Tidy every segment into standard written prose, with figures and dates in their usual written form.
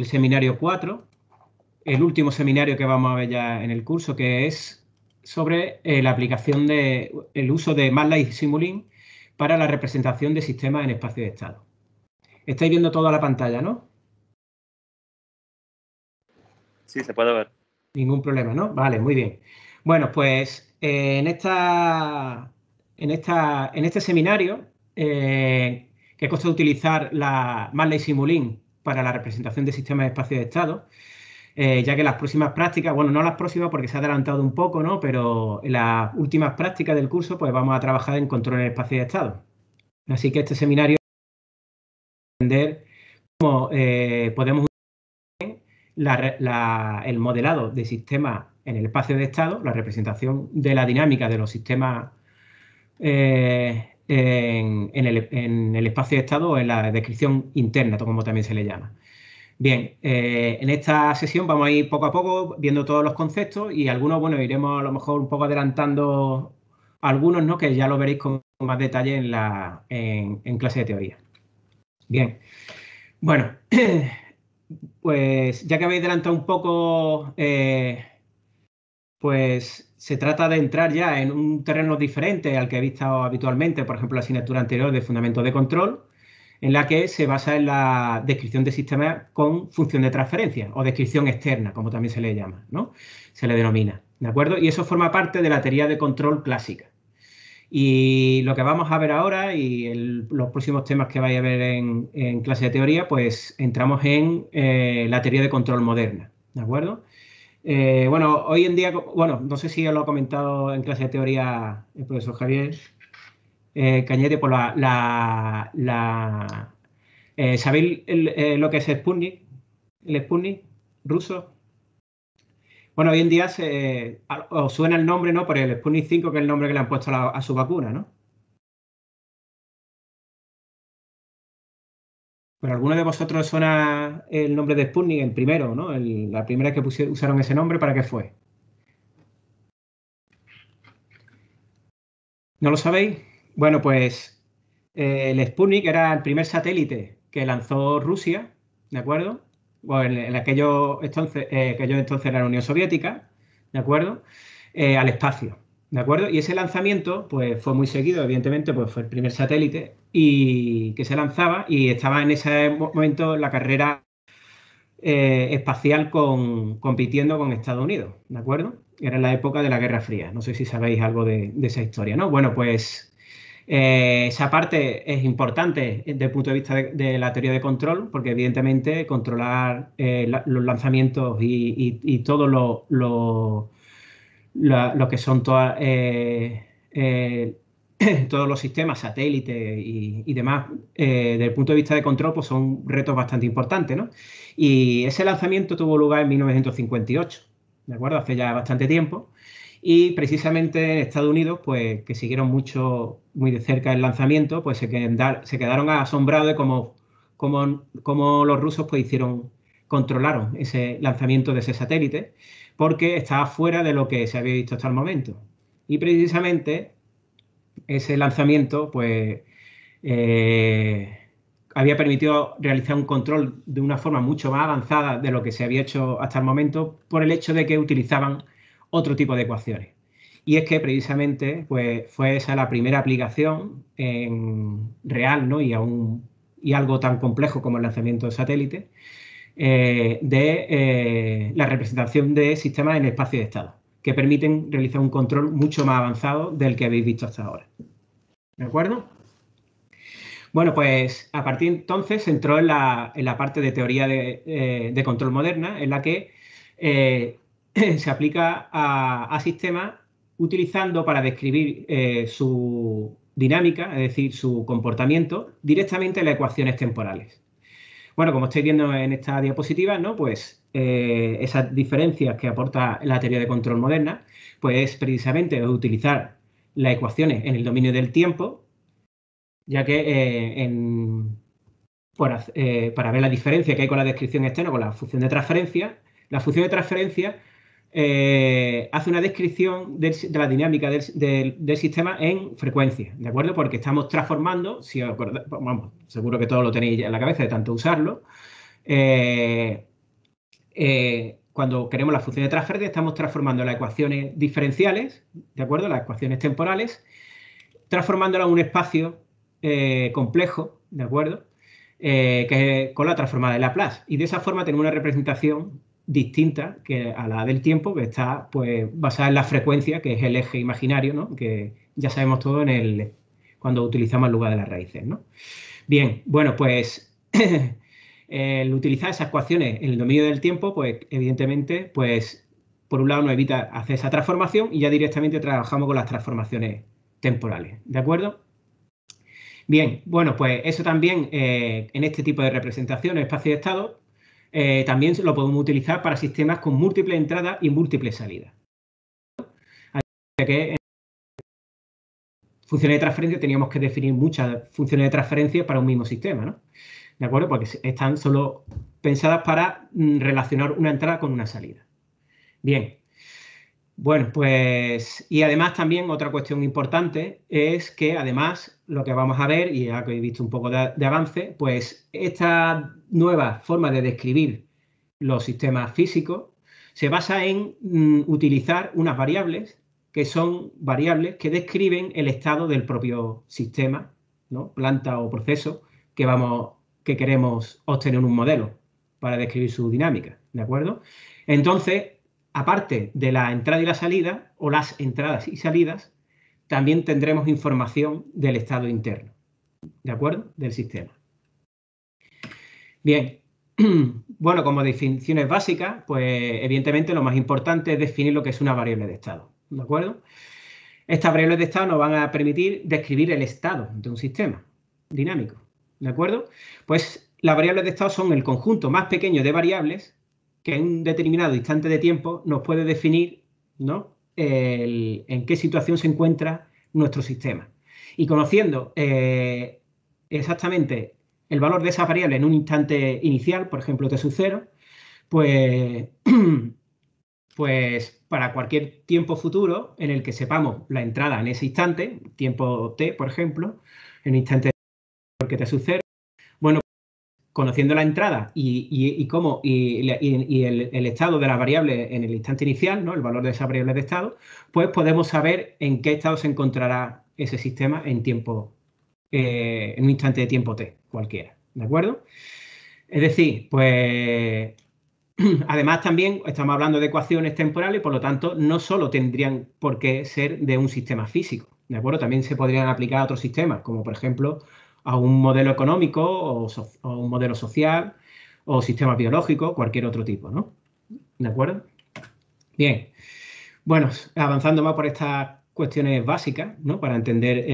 el seminario 4, el último seminario que vamos a ver ya en el curso, que es sobre la aplicación el uso de MATLAB y Simulink para la representación de sistemas en espacio de estado. Estáis viendo toda la pantalla, ¿no? Sí, se puede ver. Ningún problema, ¿no? Vale, muy bien. Bueno, pues en este seminario, que consta de utilizar la MATLAB y Simulink para la representación de sistemas de espacio de estado, ya que las próximas prácticas, bueno, no las próximas porque se ha adelantado un poco, ¿no? Pero en las últimas prácticas del curso, pues vamos a trabajar en control en el espacio de estado. Así que este seminario va a entender cómo podemos el modelado de sistemas en el espacio de estado, la representación de la dinámica de los sistemas en el espacio de estado o en la descripción interna, como también se le llama. Bien, en esta sesión vamos a ir poco a poco viendo todos los conceptos y algunos, bueno, iremos a lo mejor un poco adelantando algunos, ¿no? Que ya lo veréis con más detalle en clase de teoría. Bien, bueno, pues ya que habéis adelantado un poco, pues se trata de entrar ya en un terreno diferente al que he visto habitualmente, por ejemplo, la asignatura anterior de Fundamentos de Control, en la que se basa en la descripción de sistemas con función de transferencia o descripción externa, como también se le llama, ¿no? Se le denomina, ¿de acuerdo? Y eso forma parte de la teoría de control clásica. Y lo que vamos a ver ahora y los próximos temas que vais a ver en clase de teoría, pues entramos en la teoría de control moderna, ¿de acuerdo? Bueno, hoy en día, bueno, no sé si os lo ha comentado en clase de teoría el profesor Javier Cañete, pues ¿sabéis lo que es Sputnik? ¿El Sputnik ruso? Bueno, hoy en día os suena el nombre, ¿no? Por el Sputnik 5, que es el nombre que le han puesto a su vacuna, ¿no? ¿Pero alguno de vosotros suena el nombre de Sputnik, el primero, ¿no? La primera que usaron ese nombre, ¿para qué fue? ¿No lo sabéis? Bueno, pues el Sputnik era el primer satélite que lanzó Rusia, ¿de acuerdo? Bueno, en aquellos entonces era la Unión Soviética, ¿de acuerdo? Al espacio, ¿de acuerdo? Y ese lanzamiento, pues fue muy seguido, evidentemente, pues fue el primer satélite y que se lanzaba y estaba en ese momento la carrera espacial compitiendo con Estados Unidos, ¿de acuerdo? Era en la época de la Guerra Fría. No sé si sabéis algo de esa historia, ¿no? Bueno, pues esa parte es importante desde el punto de vista de la teoría de control, porque evidentemente controlar los lanzamientos y todo lo que son todas todos los sistemas, satélites y demás, desde el punto de vista de control, pues son retos bastante importantes, ¿no? Y ese lanzamiento tuvo lugar en 1958, ¿de acuerdo? Hace ya bastante tiempo. Y precisamente en Estados Unidos, pues que siguieron muy de cerca el lanzamiento, pues se quedaron asombrados de cómo los rusos pues controlaron ese lanzamiento de ese satélite, porque estaba fuera de lo que se había visto hasta el momento. Y precisamente ese lanzamiento, pues, había permitido realizar un control de una forma mucho más avanzada de lo que se había hecho hasta el momento por el hecho de que utilizaban otro tipo de ecuaciones. Y es que precisamente pues, fue esa la primera aplicación real, ¿no? y algo tan complejo como el lanzamiento de satélite de la representación de sistemas en espacio de estado, que permiten realizar un control mucho más avanzado del que habéis visto hasta ahora. ¿De acuerdo? Bueno, pues a partir de entonces se entró en la parte de teoría de control moderna, en la que se aplica a sistemas utilizando para describir su dinámica, es decir, su comportamiento, directamente las ecuaciones temporales. Bueno, como estáis viendo en esta diapositiva, ¿no? Pues esas diferencias que aporta la teoría de control moderna, pues es precisamente utilizar las ecuaciones en el dominio del tiempo, ya que para ver la diferencia que hay con la descripción externa, con la función de transferencia, la función de transferencia hace una descripción de la dinámica del sistema en frecuencia, ¿de acuerdo? Porque estamos transformando, si os acordáis, vamos, seguro que todos lo tenéis ya en la cabeza de tanto usarlo, cuando queremos las funciones de transferencia, estamos transformando las ecuaciones diferenciales, ¿de acuerdo? Las ecuaciones temporales, transformándolas en un espacio complejo, ¿de acuerdo? Que es con la transformada de Laplace. Y de esa forma tenemos una representación distinta que a la del tiempo, que está pues basada en la frecuencia, que es el eje imaginario, ¿no? Que ya sabemos todo cuando utilizamos el lugar de las raíces, ¿no? Bien, bueno, pues el utilizar esas ecuaciones en el dominio del tiempo, pues evidentemente, pues por un lado nos evita hacer esa transformación y ya directamente trabajamos con las transformaciones temporales, ¿de acuerdo? Bien, bueno, pues eso también en este tipo de representaciones, espacio de estado, también lo podemos utilizar para sistemas con múltiples entradas y múltiples salidas. Así que en funciones de transferencia teníamos que definir muchas funciones de transferencia para un mismo sistema, ¿no? ¿De acuerdo? Porque están solo pensadas para relacionar una entrada con una salida. Bien. Bueno, pues, y además también otra cuestión importante es que además lo que vamos a ver, y ya que he visto un poco de avance, pues esta nueva forma de describir los sistemas físicos se basa en utilizar unas variables que son variables que describen el estado del propio sistema, ¿no? Planta o proceso que queremos obtener un modelo para describir su dinámica, ¿de acuerdo? Entonces, aparte de la entrada y la salida, o las entradas y salidas, también tendremos información del estado interno, ¿de acuerdo? Del sistema. Bien, bueno, como definiciones básicas, pues evidentemente lo más importante es definir lo que es una variable de estado, ¿de acuerdo? Estas variables de estado nos van a permitir describir el estado de un sistema dinámico, ¿de acuerdo? Pues las variables de estado son el conjunto más pequeño de variables que en un determinado instante de tiempo nos puede definir, ¿no? En qué situación se encuentra nuestro sistema. Y conociendo exactamente el valor de esa variable en un instante inicial, por ejemplo, t sub 0, pues, pues para cualquier tiempo futuro en el que sepamos la entrada en ese instante, tiempo t, por ejemplo, en instante que t sub 0, bueno, conociendo la entrada y el estado de la variable en el instante inicial, ¿no? El valor de esa variable de estado, pues podemos saber en qué estado se encontrará ese sistema en tiempo, en un instante de tiempo t, cualquiera, ¿de acuerdo? Es decir, pues además también estamos hablando de ecuaciones temporales, por lo tanto, no solo tendrían por qué ser de un sistema físico, ¿de acuerdo? También se podrían aplicar a otros sistemas, como por ejemplo a un modelo económico o un modelo social o sistemas biológicos, cualquier otro tipo, ¿no? ¿De acuerdo? Bien. Bueno, avanzando más por estas cuestiones básicas, ¿no? Para entender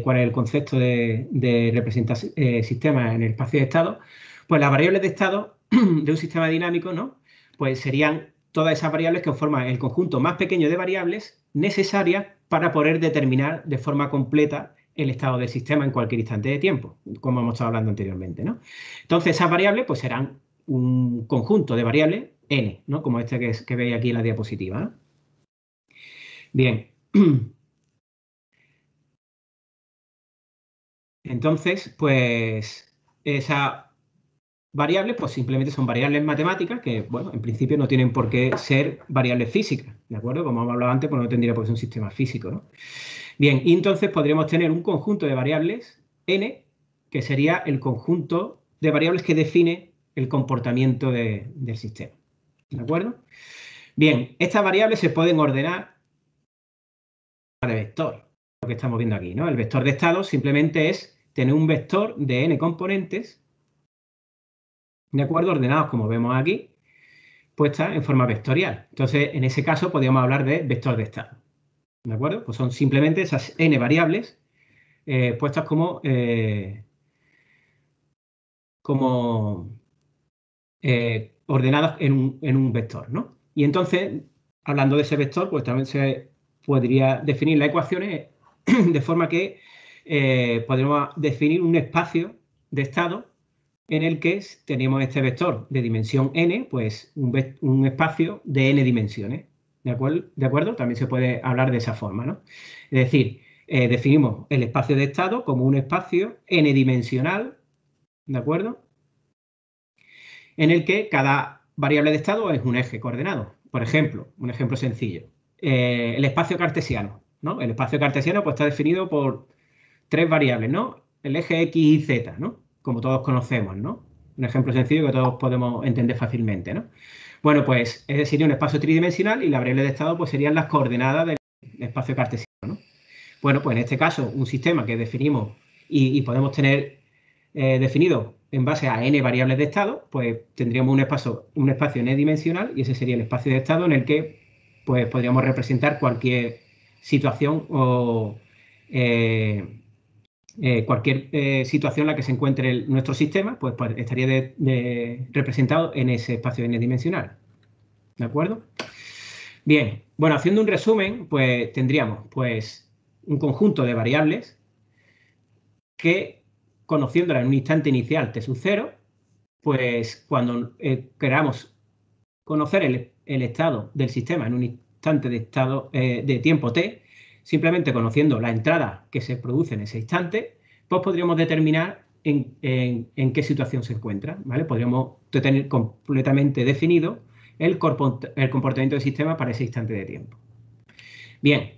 cuál es el concepto de representar sistemas en el espacio de estado, pues las variables de estado de un sistema dinámico, ¿no? Pues serían todas esas variables que forman el conjunto más pequeño de variables necesarias para poder determinar de forma completa el estado del sistema en cualquier instante de tiempo, como hemos estado hablando anteriormente, ¿no? Entonces, esas variables pues serán un conjunto de variables n, ¿no? Como este que veis aquí en la diapositiva, ¿no? Bien. Entonces, pues esas variables pues simplemente son variables matemáticas que, bueno, en principio no tienen por qué ser variables físicas, ¿de acuerdo? Como hemos hablado antes, pues no tendría por qué ser un sistema físico, ¿no? Bien, y entonces podríamos tener un conjunto de variables n, que sería el conjunto de variables que define el comportamiento del sistema, ¿de acuerdo? Bien, estas variables se pueden ordenar de vector, lo que estamos viendo aquí, ¿no? El vector de estado simplemente es tener un vector de n componentes, ¿de acuerdo? Ordenados como vemos aquí, puestas en forma vectorial. Entonces, en ese caso podríamos hablar de vector de estado, ¿de acuerdo? Pues son simplemente esas n variables puestas como ordenadas en un vector, ¿no? Y entonces, hablando de ese vector, pues también se podría definir las ecuaciones de forma que podemos definir un espacio de estado en el que tenemos este vector de dimensión n, pues un espacio de n dimensiones, ¿de acuerdo? ¿De acuerdo? También se puede hablar de esa forma, ¿no? Es decir, definimos el espacio de estado como un espacio n dimensional, ¿de acuerdo? En el que cada variable de estado es un eje coordenado. Por ejemplo, un ejemplo sencillo. El espacio cartesiano, ¿no? El espacio cartesiano pues, está definido por 3 variables, ¿no? El eje X y Z, ¿no? Como todos conocemos, ¿no? Un ejemplo sencillo que todos podemos entender fácilmente, ¿no? Bueno, pues sería un espacio tridimensional y la variable de estado pues serían las coordenadas del espacio cartesiano, ¿no? Bueno, pues en este caso, un sistema que definimos y podemos tener definido en base a n variables de estado, pues tendríamos un espacio n dimensional y ese sería el espacio de estado en el que pues, podríamos representar cualquier situación o cualquier situación en la que se encuentre nuestro sistema, pues estaría representado en ese espacio n dimensional. ¿De acuerdo? Bien, bueno, haciendo un resumen, pues tendríamos pues un conjunto de variables que, conociéndolas en un instante inicial t sub 0, pues cuando queramos conocer el estado del sistema en un instante de tiempo t, simplemente conociendo la entrada que se produce en ese instante, pues podríamos determinar en qué situación se encuentra, ¿vale? Podríamos tener completamente definido el comportamiento del sistema para ese instante de tiempo. Bien,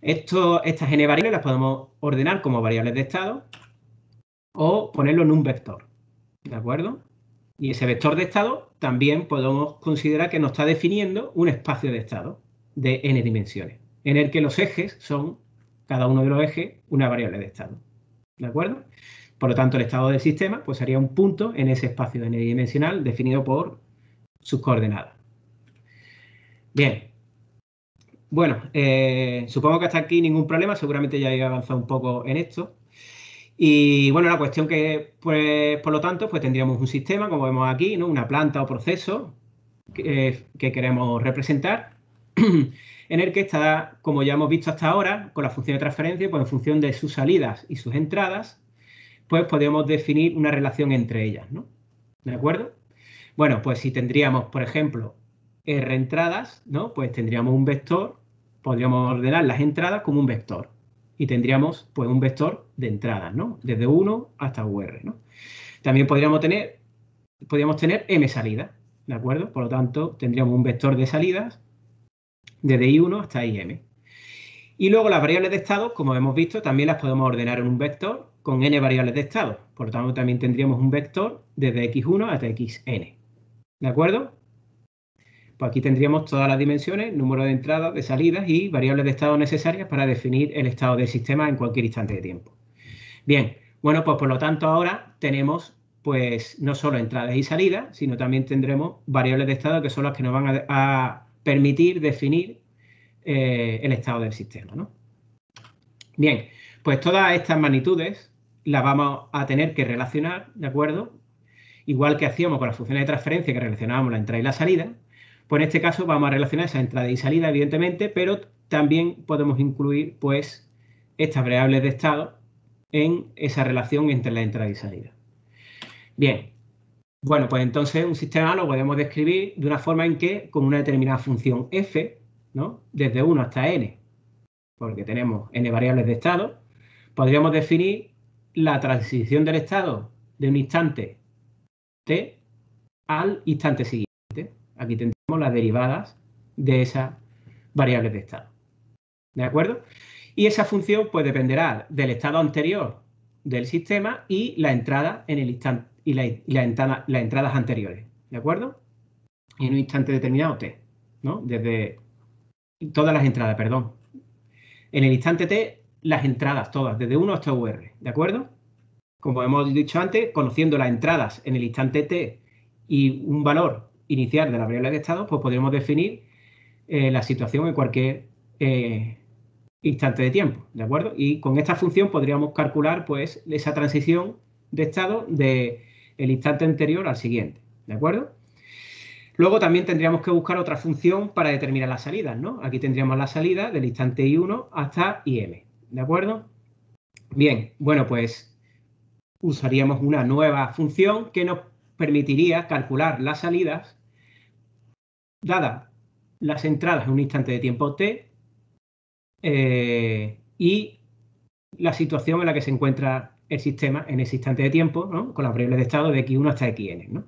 estas n variables las podemos ordenar como variables de estado o ponerlo en un vector, ¿de acuerdo? Y ese vector de estado también podemos considerar que nos está definiendo un espacio de estado de n dimensiones, en el que los ejes son, cada uno de los ejes, una variable de estado. ¿De acuerdo? Por lo tanto, el estado del sistema pues, sería un punto en ese espacio n dimensional definido por sus coordenadas. Bien. Bueno, supongo que hasta aquí ningún problema, seguramente ya he avanzado un poco en esto. Y bueno, la cuestión que, pues, por lo tanto, pues tendríamos un sistema, como vemos aquí, ¿no? Una planta o proceso que queremos representar, en el que está, como ya hemos visto hasta ahora, con la función de transferencia, pues en función de sus salidas y sus entradas, pues podemos definir una relación entre ellas, ¿no? ¿De acuerdo? Bueno, pues si tendríamos, por ejemplo, R entradas, ¿no? Pues tendríamos un vector, podríamos ordenar las entradas como un vector. Y tendríamos, pues, un vector de entradas, ¿no? Desde 1 hasta UR, ¿no? También podríamos tener M salidas, ¿de acuerdo? Por lo tanto, tendríamos un vector de salidas desde I1 hasta IM. Y luego las variables de estado, como hemos visto, también las podemos ordenar en un vector con n variables de estado. Por lo tanto, también tendríamos un vector desde X1 hasta Xn. ¿De acuerdo? Pues aquí tendríamos todas las dimensiones, número de entradas, de salidas y variables de estado necesarias para definir el estado del sistema en cualquier instante de tiempo. Bien, bueno, pues por lo tanto ahora tenemos pues no solo entradas y salidas, sino también tendremos variables de estado que son las que nos van a permitir definir el estado del sistema, ¿no? Bien, pues todas estas magnitudes las vamos a tener que relacionar, ¿de acuerdo? Igual que hacíamos con las funciones de transferencia que relacionábamos la entrada y la salida, pues en este caso vamos a relacionar esa entrada y salida, evidentemente, pero también podemos incluir pues estas variables de estado en esa relación entre la entrada y salida. Bien, bueno, pues entonces un sistema lo podemos describir de una forma en que con una determinada función f, ¿no? Desde 1 hasta n, porque tenemos n variables de estado, podríamos definir la transición del estado de un instante t al instante siguiente. Aquí tendremos las derivadas de esas variables de estado. ¿De acuerdo? Y esa función pues dependerá del estado anterior del sistema y la entrada en el instante y las entradas anteriores. ¿De acuerdo? En un instante determinado t, ¿no? Desde todas las entradas, perdón. En el instante t, las entradas todas, desde 1 hasta UR. ¿De acuerdo? Como hemos dicho antes, conociendo las entradas en el instante t y un valor inicial de la variable de estado, pues podríamos definir la situación en cualquier instante de tiempo, ¿de acuerdo? Y con esta función podríamos calcular pues esa transición de estado del instante anterior al siguiente, ¿de acuerdo? Luego también tendríamos que buscar otra función para determinar las salidas, ¿no? Aquí tendríamos la salida del instante I1 hasta IM, ¿de acuerdo? Bien, bueno, pues usaríamos una nueva función que nos permitiría calcular las salidas dadas las entradas en un instante de tiempo t y la situación en la que se encuentra el sistema en ese instante de tiempo, ¿no? Con las variables de estado de x1 hasta xn, ¿no?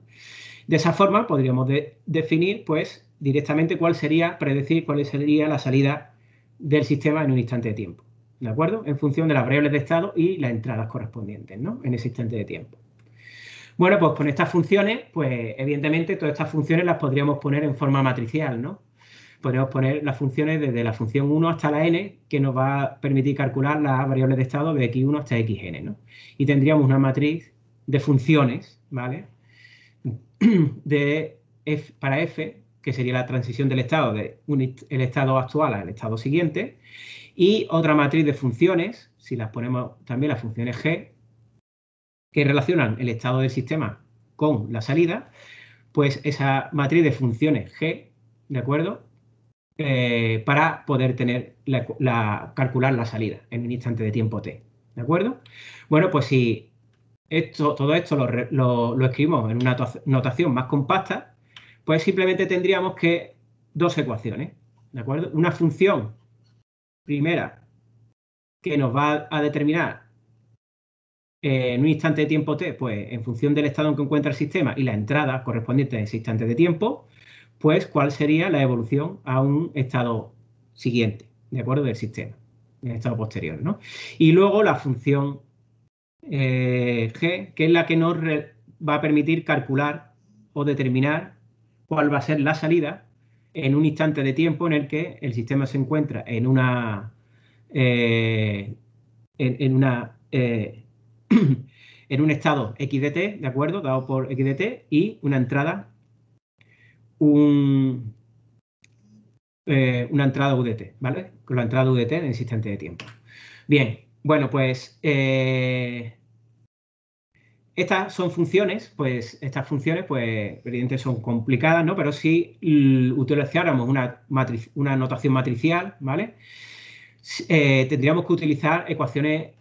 De esa forma podríamos definir, pues, directamente predecir cuál sería la salida del sistema en un instante de tiempo, ¿de acuerdo? En función de las variables de estado y las entradas correspondientes, ¿no? En ese instante de tiempo. Bueno, pues con estas funciones, pues evidentemente todas estas funciones las podríamos poner en forma matricial, ¿no? Podríamos poner las funciones desde la función 1 hasta la n, que nos va a permitir calcular las variables de estado de x1 hasta xn, ¿no? Y tendríamos una matriz de funciones, ¿vale? Para f, que sería la transición del estado el estado actual al estado siguiente, y otra matriz de funciones, si las ponemos también las funciones g, que relacionan el estado del sistema con la salida, pues esa matriz de funciones g, ¿de acuerdo? Para poder calcular la salida en un instante de tiempo t, ¿de acuerdo? Bueno, pues si todo esto lo escribimos en una notación más compacta, pues simplemente tendríamos que dos ecuaciones, ¿de acuerdo? Una función primera que nos va a determinar en un instante de tiempo t, pues en función del estado en que encuentra el sistema y la entrada correspondiente a ese instante de tiempo, pues cuál sería la evolución a un estado siguiente, ¿de acuerdo? Del sistema, en estado posterior, ¿no? Y luego la función g, que es la que nos va a permitir calcular o determinar cuál va a ser la salida en un instante de tiempo en el que el sistema se encuentra en una en un estado x de t, ¿de acuerdo? Dado por x de t y una entrada una entrada UDT, ¿vale? Con la entrada UDT en ese instante de tiempo. Bien, bueno, pues estas son funciones, pues estas funciones, pues evidentemente son complicadas, ¿no? Pero si utilizáramos una notación matricial, ¿vale? Tendríamos que utilizar ecuaciones,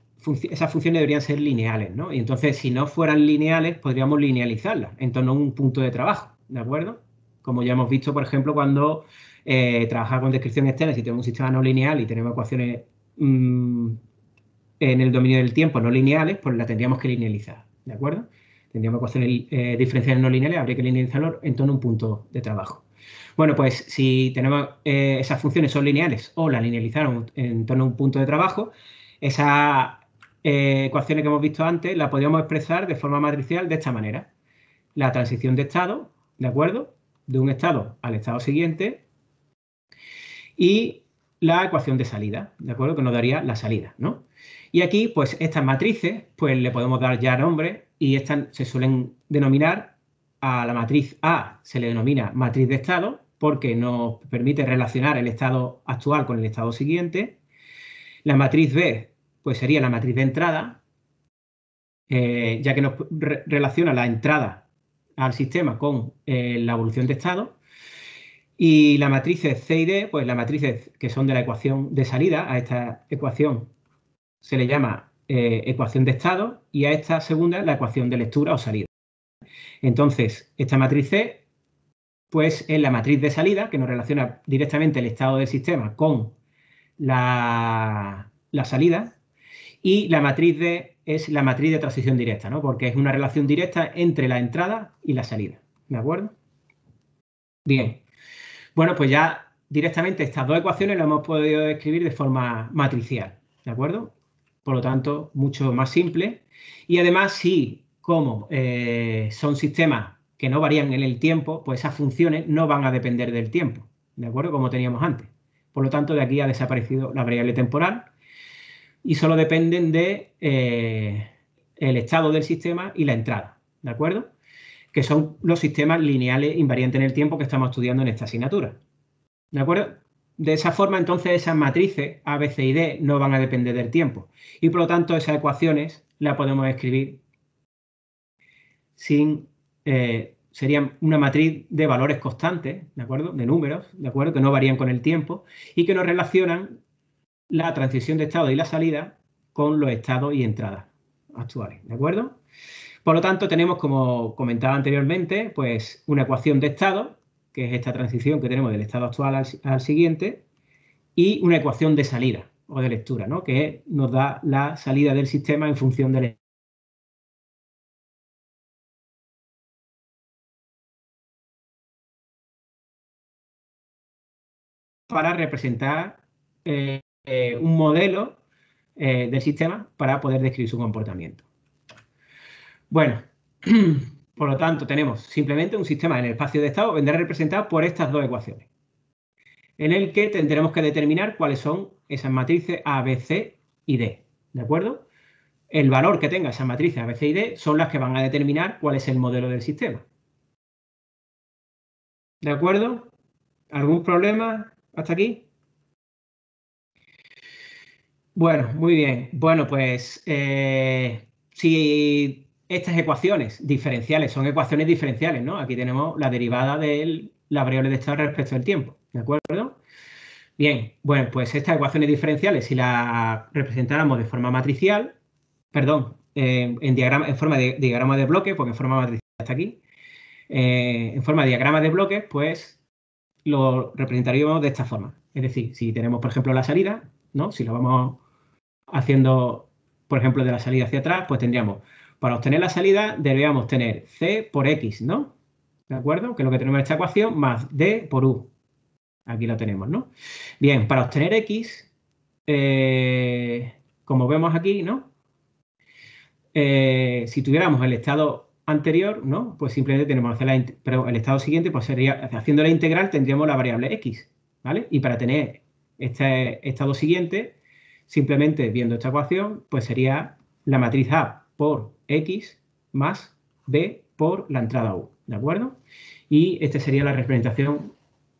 esas funciones deberían ser lineales, ¿no? Y entonces, si no fueran lineales, podríamos linealizarlas en torno a un punto de trabajo, ¿de acuerdo? Como ya hemos visto, por ejemplo, cuando trabajamos con descripción externa, si tenemos un sistema no lineal y tenemos ecuaciones en el dominio del tiempo no lineales, pues las tendríamos que linealizar, ¿de acuerdo? Tendríamos ecuaciones diferenciales no lineales, habría que linealizarlo en torno a un punto de trabajo. Bueno, pues si tenemos esas funciones son lineales o las linealizamos en torno a un punto de trabajo, esas ecuaciones que hemos visto antes las podríamos expresar de forma matricial de esta manera. La transición de estado, ¿de acuerdo? De un estado al estado siguiente y la ecuación de salida, ¿de acuerdo? Que nos daría la salida, ¿no? Y aquí, pues estas matrices, pues le podemos dar ya nombre y estas se suelen denominar, a la matriz A se le denomina matriz de estado porque nos permite relacionar el estado actual con el estado siguiente. La matriz B, pues sería la matriz de entrada, ya que nos relaciona la entrada al sistema con la evolución de estado. Y las matrices C y D, pues las matrices que son de la ecuación de salida, a esta ecuación se le llama ecuación de estado y a esta segunda la ecuación de lectura o salida. Entonces, esta matriz C, pues es la matriz de salida que nos relaciona directamente el estado del sistema con la salida, y la matriz D es la matriz de transición directa, ¿no? Porque es una relación directa entre la entrada y la salida, ¿de acuerdo? Bien, bueno, pues ya directamente estas dos ecuaciones las hemos podido escribir de forma matricial, ¿de acuerdo? Por lo tanto, mucho más simple. Y además, si como son sistemas que no varían en el tiempo, pues esas funciones no van a depender del tiempo, ¿de acuerdo? Como teníamos antes. Por lo tanto, de aquí ha desaparecido la variable temporal y solo dependen de el estado del sistema y la entrada, ¿de acuerdo? Que son los sistemas lineales invariantes en el tiempo que estamos estudiando en esta asignatura. ¿De acuerdo? De esa forma, entonces, esas matrices A, B, C y D no van a depender del tiempo. Y por lo tanto, esas ecuaciones las podemos escribir serían una matriz de valores constantes, ¿de acuerdo? De números, ¿de acuerdo? Que no varían con el tiempo y que nos relacionan la transición de estado y la salida con los estados y entradas actuales, ¿de acuerdo? Por lo tanto, tenemos, como comentaba anteriormente, pues una ecuación de estado, que es esta transición que tenemos del estado actual al siguiente, y una ecuación de salida o de lectura, ¿no? Que nos da la salida del sistema en función del para representar un modelo del sistema para poder describir su comportamiento. Bueno, por lo tanto, tenemos simplemente un sistema en el espacio de estado, vendrá representado por estas dos ecuaciones, en el que tendremos que determinar cuáles son esas matrices A, B, C y D, ¿de acuerdo? El valor que tenga esas matrices A, B, C y D son las que van a determinar cuál es el modelo del sistema. ¿De acuerdo? ¿Algún problema hasta aquí? Bueno, muy bien. Bueno, pues si estas ecuaciones diferenciales son ecuaciones diferenciales, ¿no? Aquí tenemos la derivada de la variable de estado respecto al tiempo, ¿de acuerdo? Bien, bueno, pues estas ecuaciones diferenciales, si las representáramos de forma matricial, perdón, en forma de diagrama de bloques, porque en forma matricial está aquí, en forma de diagrama de bloques, pues lo representaríamos de esta forma. Es decir, si tenemos, por ejemplo, la salida, ¿no? Si lo vamos haciendo, por ejemplo, de la salida hacia atrás, pues tendríamos, para obtener la salida, deberíamos tener C por X, ¿no? ¿De acuerdo? Que es lo que tenemos en esta ecuación, más D por U. Aquí lo tenemos, ¿no? Bien, para obtener X, como vemos aquí, ¿no? Si tuviéramos el estado anterior, ¿no? Pues simplemente tenemos que hacer pero el estado siguiente, pues sería, haciendo la integral, tendríamos la variable X, ¿vale? Y para tener este estado siguiente, simplemente viendo esta ecuación, pues sería la matriz A por X más B por la entrada U, ¿de acuerdo? Y esta sería la representación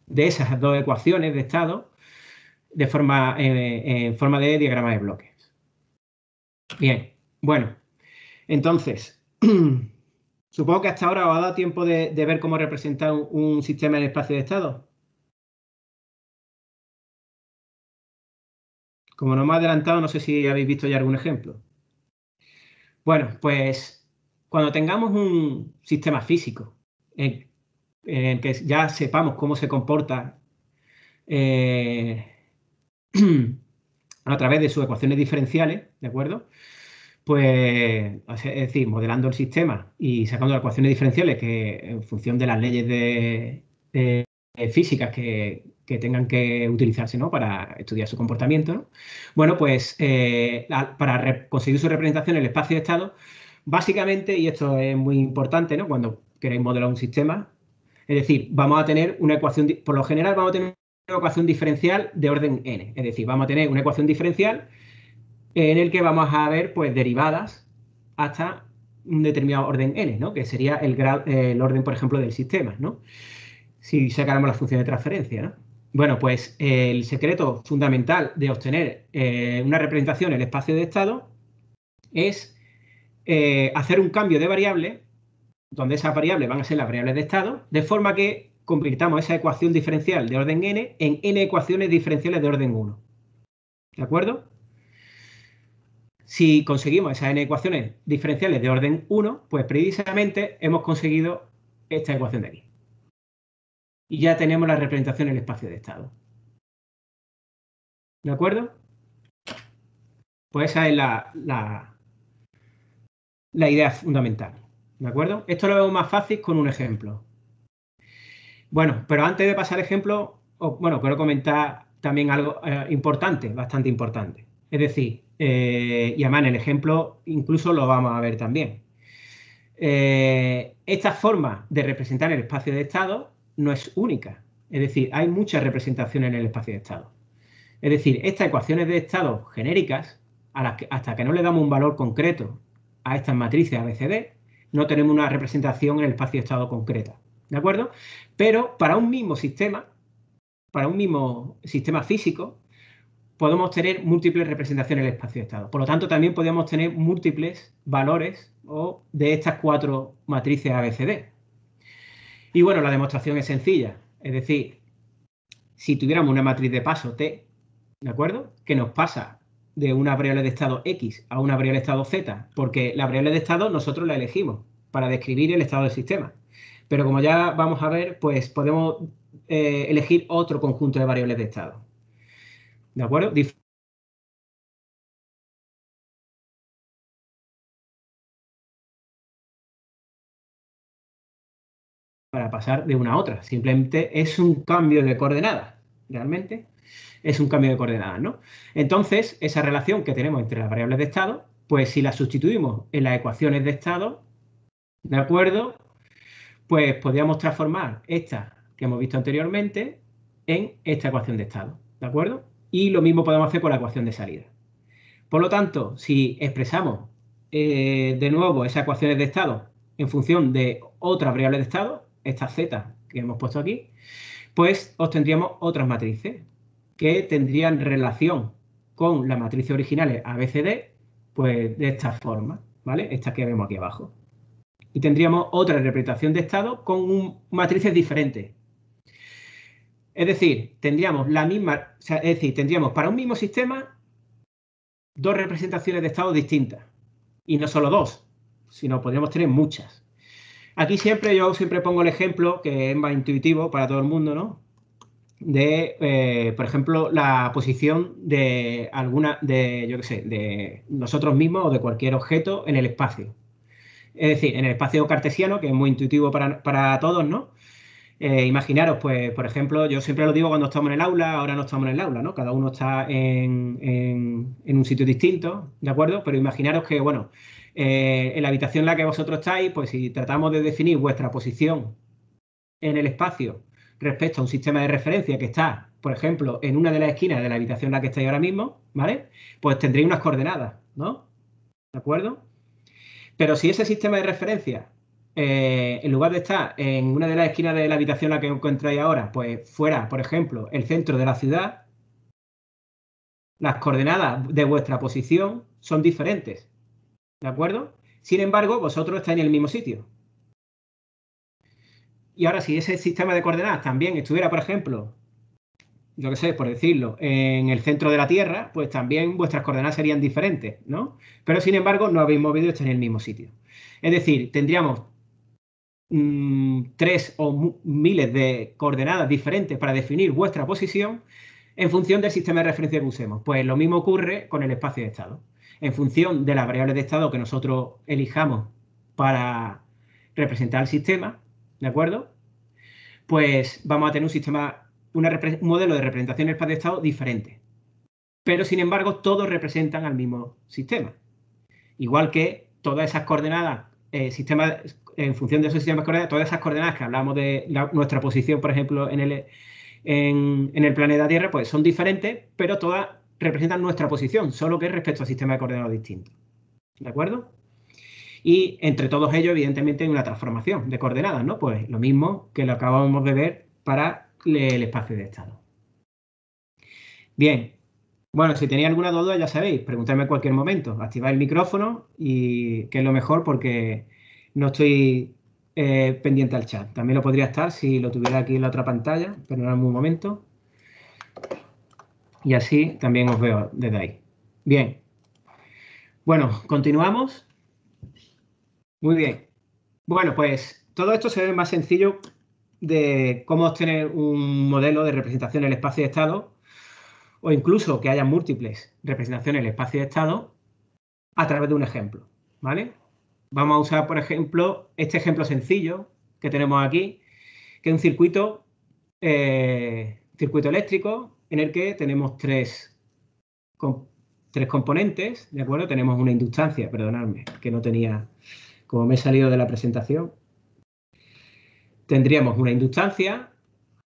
de esas dos ecuaciones de estado de forma, en forma de diagrama de bloques. Bien, bueno, entonces, supongo que hasta ahora os ha dado tiempo de ver cómo representar un sistema en el espacio de estado. Como no me he adelantado, no sé si habéis visto ya algún ejemplo. Bueno, pues cuando tengamos un sistema físico en el que ya sepamos cómo se comporta eh, a través de sus ecuaciones diferenciales, ¿de acuerdo? Pues, es decir, modelando el sistema y sacando las ecuaciones diferenciales que en función de las leyes de físicas que tengan que utilizarse, ¿no? Para estudiar su comportamiento, ¿no? Bueno, pues para conseguir su representación en el espacio de estado, básicamente, y esto es muy importante, ¿no? Cuando queréis modelar un sistema, es decir, vamos a tener una ecuación, por lo general vamos a tener una ecuación diferencial de orden n, es decir, vamos a tener una ecuación diferencial en el que vamos a ver pues derivadas hasta un determinado orden n, ¿no? Que sería el orden, por ejemplo, del sistema, ¿no? Si sacáramos la función de transferencia, ¿no? Bueno, pues el secreto fundamental de obtener una representación en el espacio de estado es hacer un cambio de variable, donde esas variables van a ser las variables de estado, de forma que convirtamos esa ecuación diferencial de orden n en n ecuaciones diferenciales de orden 1. ¿De acuerdo? Si conseguimos esas n ecuaciones diferenciales de orden 1, pues precisamente hemos conseguido esta ecuación de aquí. Y ya tenemos la representación en el espacio de estado. ¿De acuerdo? Pues esa es la idea fundamental. ¿De acuerdo? Esto lo vemos más fácil con un ejemplo. Bueno, pero antes de pasar al ejemplo, bueno, quiero comentar también algo importante, bastante importante. Es decir, y además en el ejemplo incluso lo vamos a ver también. Esta forma de representar el espacio de estado no es única. Es decir, hay muchas representaciones en el espacio de estado. Es decir, estas ecuaciones de estado genéricas, hasta que no le damos un valor concreto a estas matrices ABCD, no tenemos una representación en el espacio de estado concreta. ¿De acuerdo? Pero para un mismo sistema físico, podemos tener múltiples representaciones en el espacio de estado. Por lo tanto, también podemos tener múltiples valores de estas cuatro matrices ABCD. Y bueno, la demostración es sencilla. Es decir, si tuviéramos una matriz de paso T, ¿de acuerdo? Que nos pasa de una variable de estado X a una variable de estado Z, porque la variable de estado nosotros la elegimos para describir el estado del sistema. Pero como ya vamos a ver, pues podemos elegir otro conjunto de variables de estado. ¿De acuerdo? Para pasar de una a otra. Simplemente es un cambio de coordenadas. realmente. Es un cambio de coordenadas, ¿no? Entonces, esa relación que tenemos entre las variables de estado, pues si la sustituimos en las ecuaciones de estado, ¿de acuerdo? Pues podríamos transformar esta que hemos visto anteriormente en esta ecuación de estado, ¿de acuerdo? Y lo mismo podemos hacer con la ecuación de salida. Por lo tanto, si expresamos de nuevo esas ecuaciones de estado en función de otras variables de estado, esta z que hemos puesto aquí, pues obtendríamos otras matrices que tendrían relación con las matrices originales ABCD, pues de esta forma, ¿vale? Esta que vemos aquí abajo. Y tendríamos otra representación de estado con matrices diferentes. Es decir, tendríamos la misma, o sea, es decir, tendríamos para un mismo sistema dos representaciones de estado distintas. Y no solo dos, sino podríamos tener muchas. Aquí yo siempre pongo el ejemplo, que es más intuitivo para todo el mundo, ¿no? De, por ejemplo, la posición de yo qué sé, de nosotros mismos o de cualquier objeto en el espacio. Es decir, en el espacio cartesiano, que es muy intuitivo para todos, ¿no? Imaginaros, pues, por ejemplo, yo siempre lo digo cuando estamos en el aula, ahora no estamos en el aula, ¿no? Cada uno está en un sitio distinto, ¿de acuerdo? Pero imaginaros que, bueno, en la habitación en la que vosotros estáis, pues si tratamos de definir vuestra posición en el espacio respecto a un sistema de referencia que está, por ejemplo, en una de las esquinas de la habitación en la que estáis ahora mismo, ¿vale? Pues tendréis unas coordenadas, ¿no? ¿De acuerdo? Pero si ese sistema de referencia, en lugar de estar en una de las esquinas de la habitación en la que os encontráis ahora, pues fuera, por ejemplo, el centro de la ciudad, las coordenadas de vuestra posición son diferentes, ¿de acuerdo? Sin embargo, vosotros estáis en el mismo sitio. Y ahora, si ese sistema de coordenadas también estuviera, por ejemplo, yo qué sé, por decirlo, en el centro de la Tierra, pues también vuestras coordenadas serían diferentes, ¿no? Pero, sin embargo, no habéis movido y estáis en el mismo sitio. Es decir, tendríamos tres o miles de coordenadas diferentes para definir vuestra posición en función del sistema de referencia que usemos. Pues lo mismo ocurre con el espacio de estado. En función de las variables de estado que nosotros elijamos para representar el sistema, ¿de acuerdo? Pues vamos a tener un modelo de representación del espacio de estado diferente. Pero, sin embargo, todos representan al mismo sistema. Igual que todas esas coordenadas, en función de esos sistemas de coordenadas, todas esas coordenadas que hablamos de nuestra posición, por ejemplo, en el planeta Tierra, pues son diferentes, pero todas representan nuestra posición, solo que respecto a sistemas de coordenadas distintos. ¿De acuerdo? Y entre todos ellos, evidentemente, hay una transformación de coordenadas, ¿no? Pues lo mismo que lo acabamos de ver para el espacio de estado. Bien. Bueno, si tenéis alguna duda, ya sabéis, preguntadme en cualquier momento. Activad el micrófono y que es lo mejor porque no estoy pendiente al chat. También lo podría estar si lo tuviera aquí en la otra pantalla, pero en un momento. Y así también os veo desde ahí. Bien. Bueno, continuamos. Muy bien. Bueno, pues todo esto se ve más sencillo de cómo obtener un modelo de representación en el espacio de estado o incluso que haya múltiples representaciones en el espacio de estado a través de un ejemplo, ¿vale? Vamos a usar, por ejemplo, este ejemplo sencillo que tenemos aquí, que es un circuito eléctrico en el que tenemos tres componentes, ¿de acuerdo? Tenemos una inductancia, perdonadme, que no tenía, como me he salido de la presentación, tendríamos una inductancia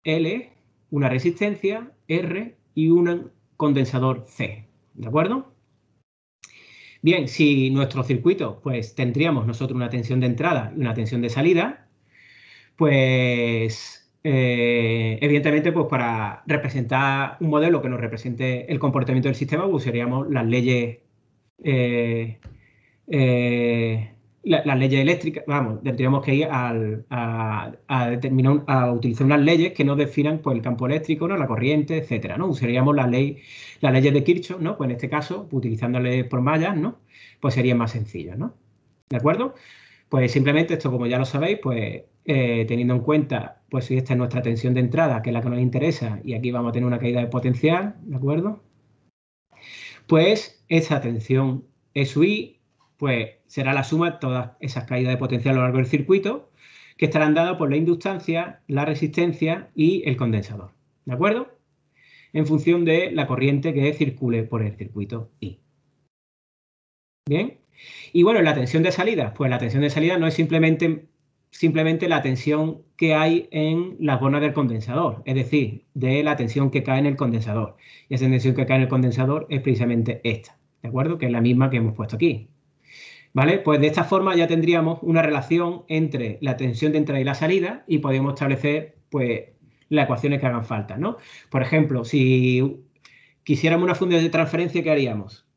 L, una resistencia R y un condensador C, ¿de acuerdo? Bien, si nuestro circuito, pues tendríamos nosotros una tensión de entrada y una tensión de salida, pues evidentemente, pues para representar un modelo que nos represente el comportamiento del sistema, pues usaríamos las leyes las leyes eléctricas, vamos, tendríamos que ir a utilizar unas leyes que nos definan pues, el campo eléctrico, ¿no? La corriente, etcétera, ¿no? Usaríamos las leyes de Kirchhoff, ¿no? Pues en este caso, utilizándolas por mallas, ¿no? Pues sería más sencillo, ¿no? ¿De acuerdo? Pues simplemente esto, como ya lo sabéis, pues teniendo en cuenta, pues si esta es nuestra tensión de entrada, que es la que nos interesa, y aquí vamos a tener una caída de potencial, ¿de acuerdo? Pues esa tensión E sub I, pues será la suma de todas esas caídas de potencial a lo largo del circuito, que estarán dadas por la inductancia, la resistencia y el condensador, ¿de acuerdo? en función de la corriente que circule por el circuito I. Bien. Y bueno, la tensión de salida, pues la tensión de salida no es simplemente la tensión que hay en las bonas del condensador, es decir, de la tensión que cae en el condensador. Y esa tensión que cae en el condensador es precisamente esta, ¿de acuerdo? Que es la misma que hemos puesto aquí. ¿Vale? Pues de esta forma ya tendríamos una relación entre la tensión de entrada y la salida y podemos establecer, pues, las ecuaciones que hagan falta, ¿no? Por ejemplo, si quisiéramos una función de transferencia, ¿qué haríamos?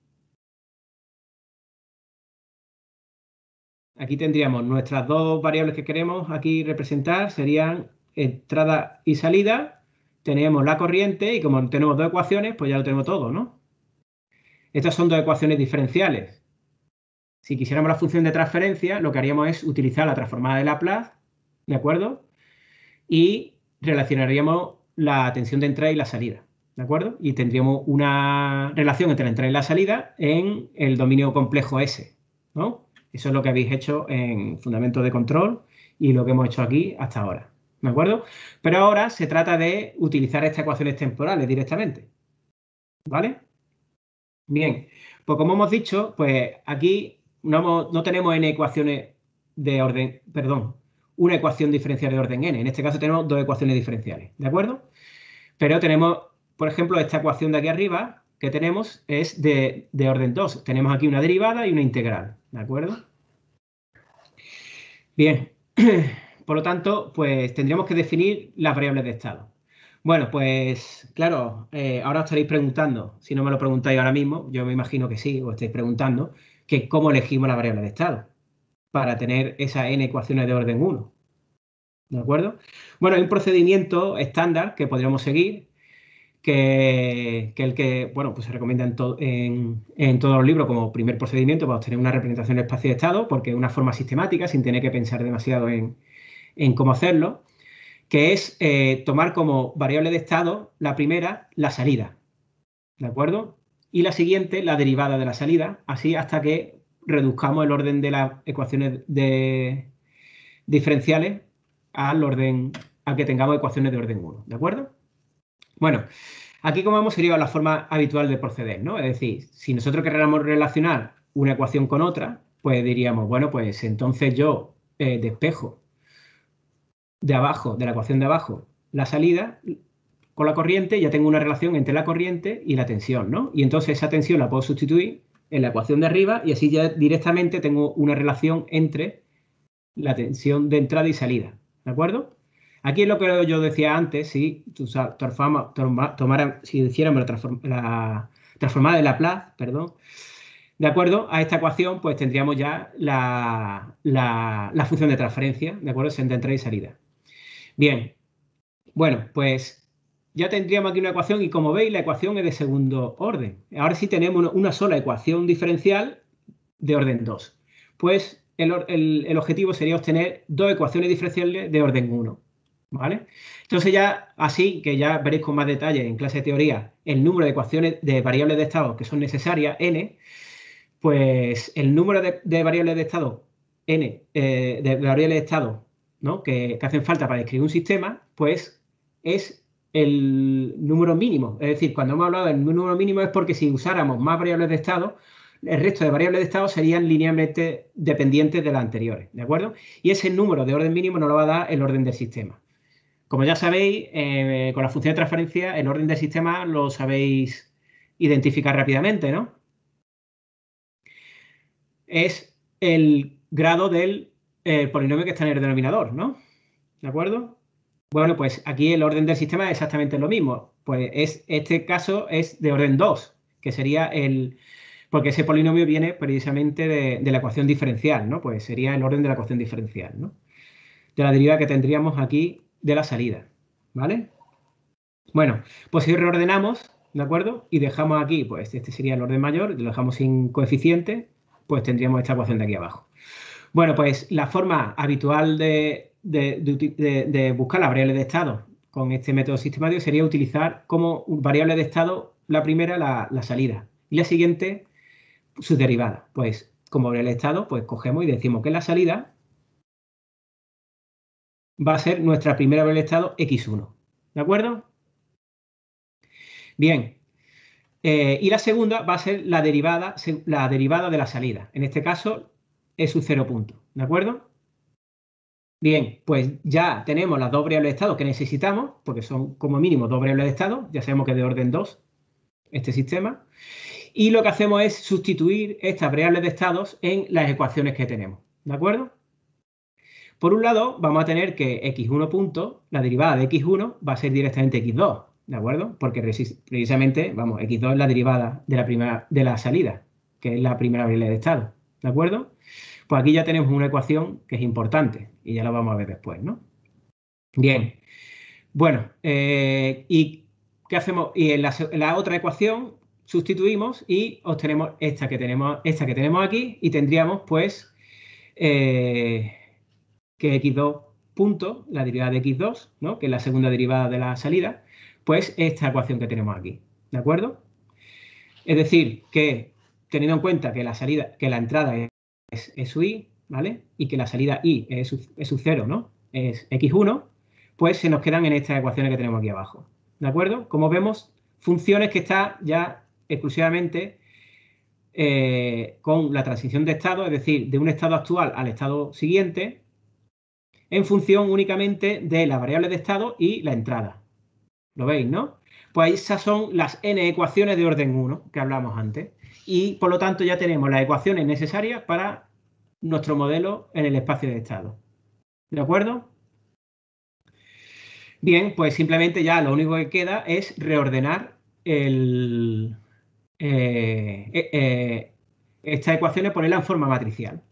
Aquí tendríamos nuestras dos variables que queremos aquí representar, serían entrada y salida. Tenemos la corriente y como tenemos dos ecuaciones, pues ya lo tenemos todo, ¿no? Estas son dos ecuaciones diferenciales. Si quisiéramos la función de transferencia, lo que haríamos es utilizar la transformada de Laplace, ¿de acuerdo? Y relacionaríamos la tensión de entrada y la salida, ¿de acuerdo? Y tendríamos una relación entre la entrada y la salida en el dominio complejo S, ¿no? Eso es lo que habéis hecho en fundamentos de control y lo que hemos hecho aquí hasta ahora, ¿de acuerdo? Pero ahora se trata de utilizar estas ecuaciones temporales directamente, ¿vale? Bien, pues como hemos dicho, pues aquí no tenemos n ecuaciones de orden, perdón, una ecuación diferencial de orden n. En este caso tenemos dos ecuaciones diferenciales, ¿de acuerdo? Pero tenemos, por ejemplo, esta ecuación de aquí arriba que tenemos es de orden 2. Tenemos aquí una derivada y una integral, ¿de acuerdo? Bien, por lo tanto, pues tendríamos que definir las variables de estado. Bueno, pues claro, ahora os estaréis preguntando, si no me lo preguntáis ahora mismo, yo me imagino que sí, os estáis preguntando, que cómo elegimos la variable de estado para tener esas n ecuaciones de orden 1. ¿De acuerdo? Bueno, hay un procedimiento estándar que podríamos seguir, bueno, pues se recomienda en todos los libros como primer procedimiento para obtener una representación del espacio de estado, porque es una forma sistemática, sin tener que pensar demasiado en cómo hacerlo, que es tomar como variable de estado la primera, la salida, ¿de acuerdo? Y la siguiente, la derivada de la salida, así hasta que reduzcamos el orden de las ecuaciones diferenciales al orden, a que tengamos ecuaciones de orden 1, ¿de acuerdo? Bueno, aquí como vemos sería la forma habitual de proceder, ¿no? Es decir, si nosotros queremos relacionar una ecuación con otra, pues diríamos, bueno, pues entonces yo despejo de abajo, de la ecuación de abajo, la salida con la corriente, ya tengo una relación entre la corriente y la tensión, ¿no? Y entonces esa tensión la puedo sustituir en la ecuación de arriba y así ya directamente tengo una relación entre la tensión de entrada y salida, ¿de acuerdo? Aquí es lo que yo decía antes, si si hiciéramos la transformada de Laplace, perdón, de acuerdo a esta ecuación, pues tendríamos ya la función de transferencia, ¿de acuerdo? Entre entrada y salida. Bien, bueno, pues ya tendríamos aquí una ecuación y como veis la ecuación es de segundo orden. Ahora sí tenemos una sola ecuación diferencial de orden 2. Pues el objetivo sería obtener dos ecuaciones diferenciales de orden 1. ¿Vale? Entonces ya así, que ya veréis con más detalle en clase de teoría el número de ecuaciones de variables de estado que son necesarias, n, pues el número de variables de estado, n, de variables de estado, ¿no? que hacen falta para describir un sistema, pues es el número mínimo. Es decir, cuando hemos hablado del número mínimo es porque si usáramos más variables de estado, el resto de variables de estado serían linealmente dependientes de las anteriores, ¿de acuerdo? Y ese número de orden mínimo nos lo va a dar el orden del sistema. Como ya sabéis, con la función de transferencia, el orden del sistema lo sabéis identificar rápidamente, ¿no? Es el grado del polinomio que está en el denominador, ¿no? ¿De acuerdo? Bueno, pues aquí el orden del sistema es exactamente lo mismo. Pues este caso es de orden 2, que sería porque ese polinomio viene precisamente de la ecuación diferencial, ¿no? Pues sería el orden de la ecuación diferencial, ¿no? De la derivada que tendríamos aquí de la salida, ¿vale? Bueno, pues si reordenamos, ¿de acuerdo? Y dejamos aquí, pues este sería el orden mayor, lo dejamos sin coeficiente, pues tendríamos esta ecuación de aquí abajo. Bueno, pues la forma habitual de buscar la variable de estado con este método sistemático sería utilizar como variable de estado la primera, la salida, y la siguiente, su derivada. Pues como variable de estado, pues cogemos y decimos que la salida va a ser nuestra primera variable de estado x1, ¿de acuerdo? Bien. Y la segunda va a ser la derivada de la salida. En este caso, es su 0 punto. ¿De acuerdo? Bien, pues ya tenemos las dos variables de estado que necesitamos, porque son como mínimo dos variables de estado. Ya sabemos que es de orden 2 este sistema. Y lo que hacemos es sustituir estas variables de estados en las ecuaciones que tenemos. ¿De acuerdo? Por un lado, vamos a tener que x1 punto, la derivada de x1 va a ser directamente x2. ¿De acuerdo? Porque precisamente, vamos, x2 es la derivada de la salida, que es la primera variable de estado. ¿De acuerdo? Pues aquí ya tenemos una ecuación que es importante y ya la vamos a ver después, ¿no? Bien. Bueno, ¿y qué hacemos? Y en la otra ecuación sustituimos y obtenemos esta que tenemos aquí y tendríamos, pues, que x2 punto, la derivada de x2, ¿no? Que es la segunda derivada de la salida, pues esta ecuación que tenemos aquí. ¿De acuerdo? Es decir, que teniendo en cuenta que la entrada es su y, ¿vale? Y que la salida y es su 0, ¿no? Es x1, pues se nos quedan en estas ecuaciones que tenemos aquí abajo. ¿De acuerdo? Como vemos, funciones que están ya exclusivamente con la transición de estado, es decir, de un estado actual al estado siguiente, en función únicamente de las variables de estado y la entrada. ¿Lo veis, no? Pues esas son las n ecuaciones de orden 1 que hablamos antes. Y por lo tanto ya tenemos las ecuaciones necesarias para nuestro modelo en el espacio de estado. ¿De acuerdo? Bien, pues simplemente ya lo único que queda es reordenar estas ecuaciones, ponerlas en forma matricial.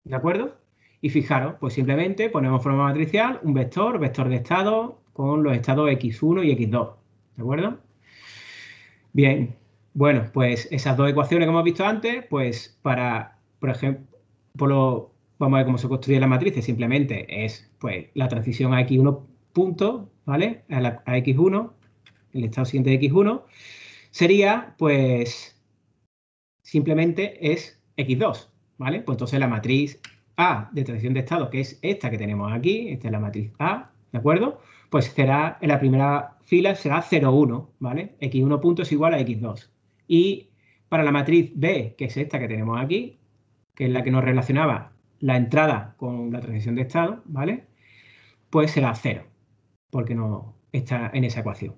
¿De acuerdo? Y fijaros, pues simplemente ponemos en forma matricial un vector de estado con los estados x1 y x2. ¿De acuerdo? Bien, bueno, pues esas dos ecuaciones que hemos visto antes, pues por ejemplo, vamos a ver cómo se construye la matriz, simplemente es pues la transición a x1 punto, ¿vale? A x1, el estado siguiente de x1, sería pues simplemente es x2, ¿vale? Pues entonces la matriz A de transición de estado, que es esta que tenemos aquí, esta es la matriz A, ¿de acuerdo? Pues será, en la primera fila será 0, 1, ¿vale? x1 punto es igual a x2. Y para la matriz B, que es esta que tenemos aquí, que es la que nos relacionaba la entrada con la transición de estado, ¿vale? Pues será 0, porque no está en esa ecuación.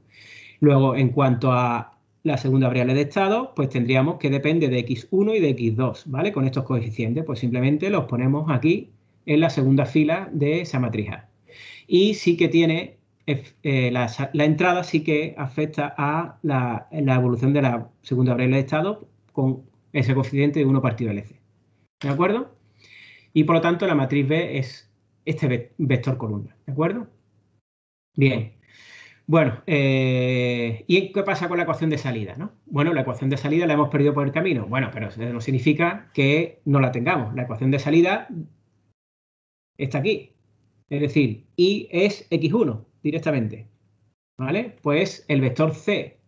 Luego, en cuanto a la segunda variable de estado, pues tendríamos que depende de x1 y de x2, ¿vale? Con estos coeficientes, pues simplemente los ponemos aquí en la segunda fila de esa matriz A. Y sí que tiene, la entrada sí que afecta a la evolución de la segunda variable de estado con ese coeficiente de 1 partido LC. ¿De acuerdo? Y por lo tanto la matriz B es este vector columna. ¿De acuerdo? Bien. Bueno, ¿y qué pasa con la ecuación de salida, no? Bueno, la ecuación de salida la hemos perdido por el camino. Bueno, pero eso no significa que no la tengamos. La ecuación de salida está aquí. Es decir, y es x1 directamente. ¿Vale? Pues el vector c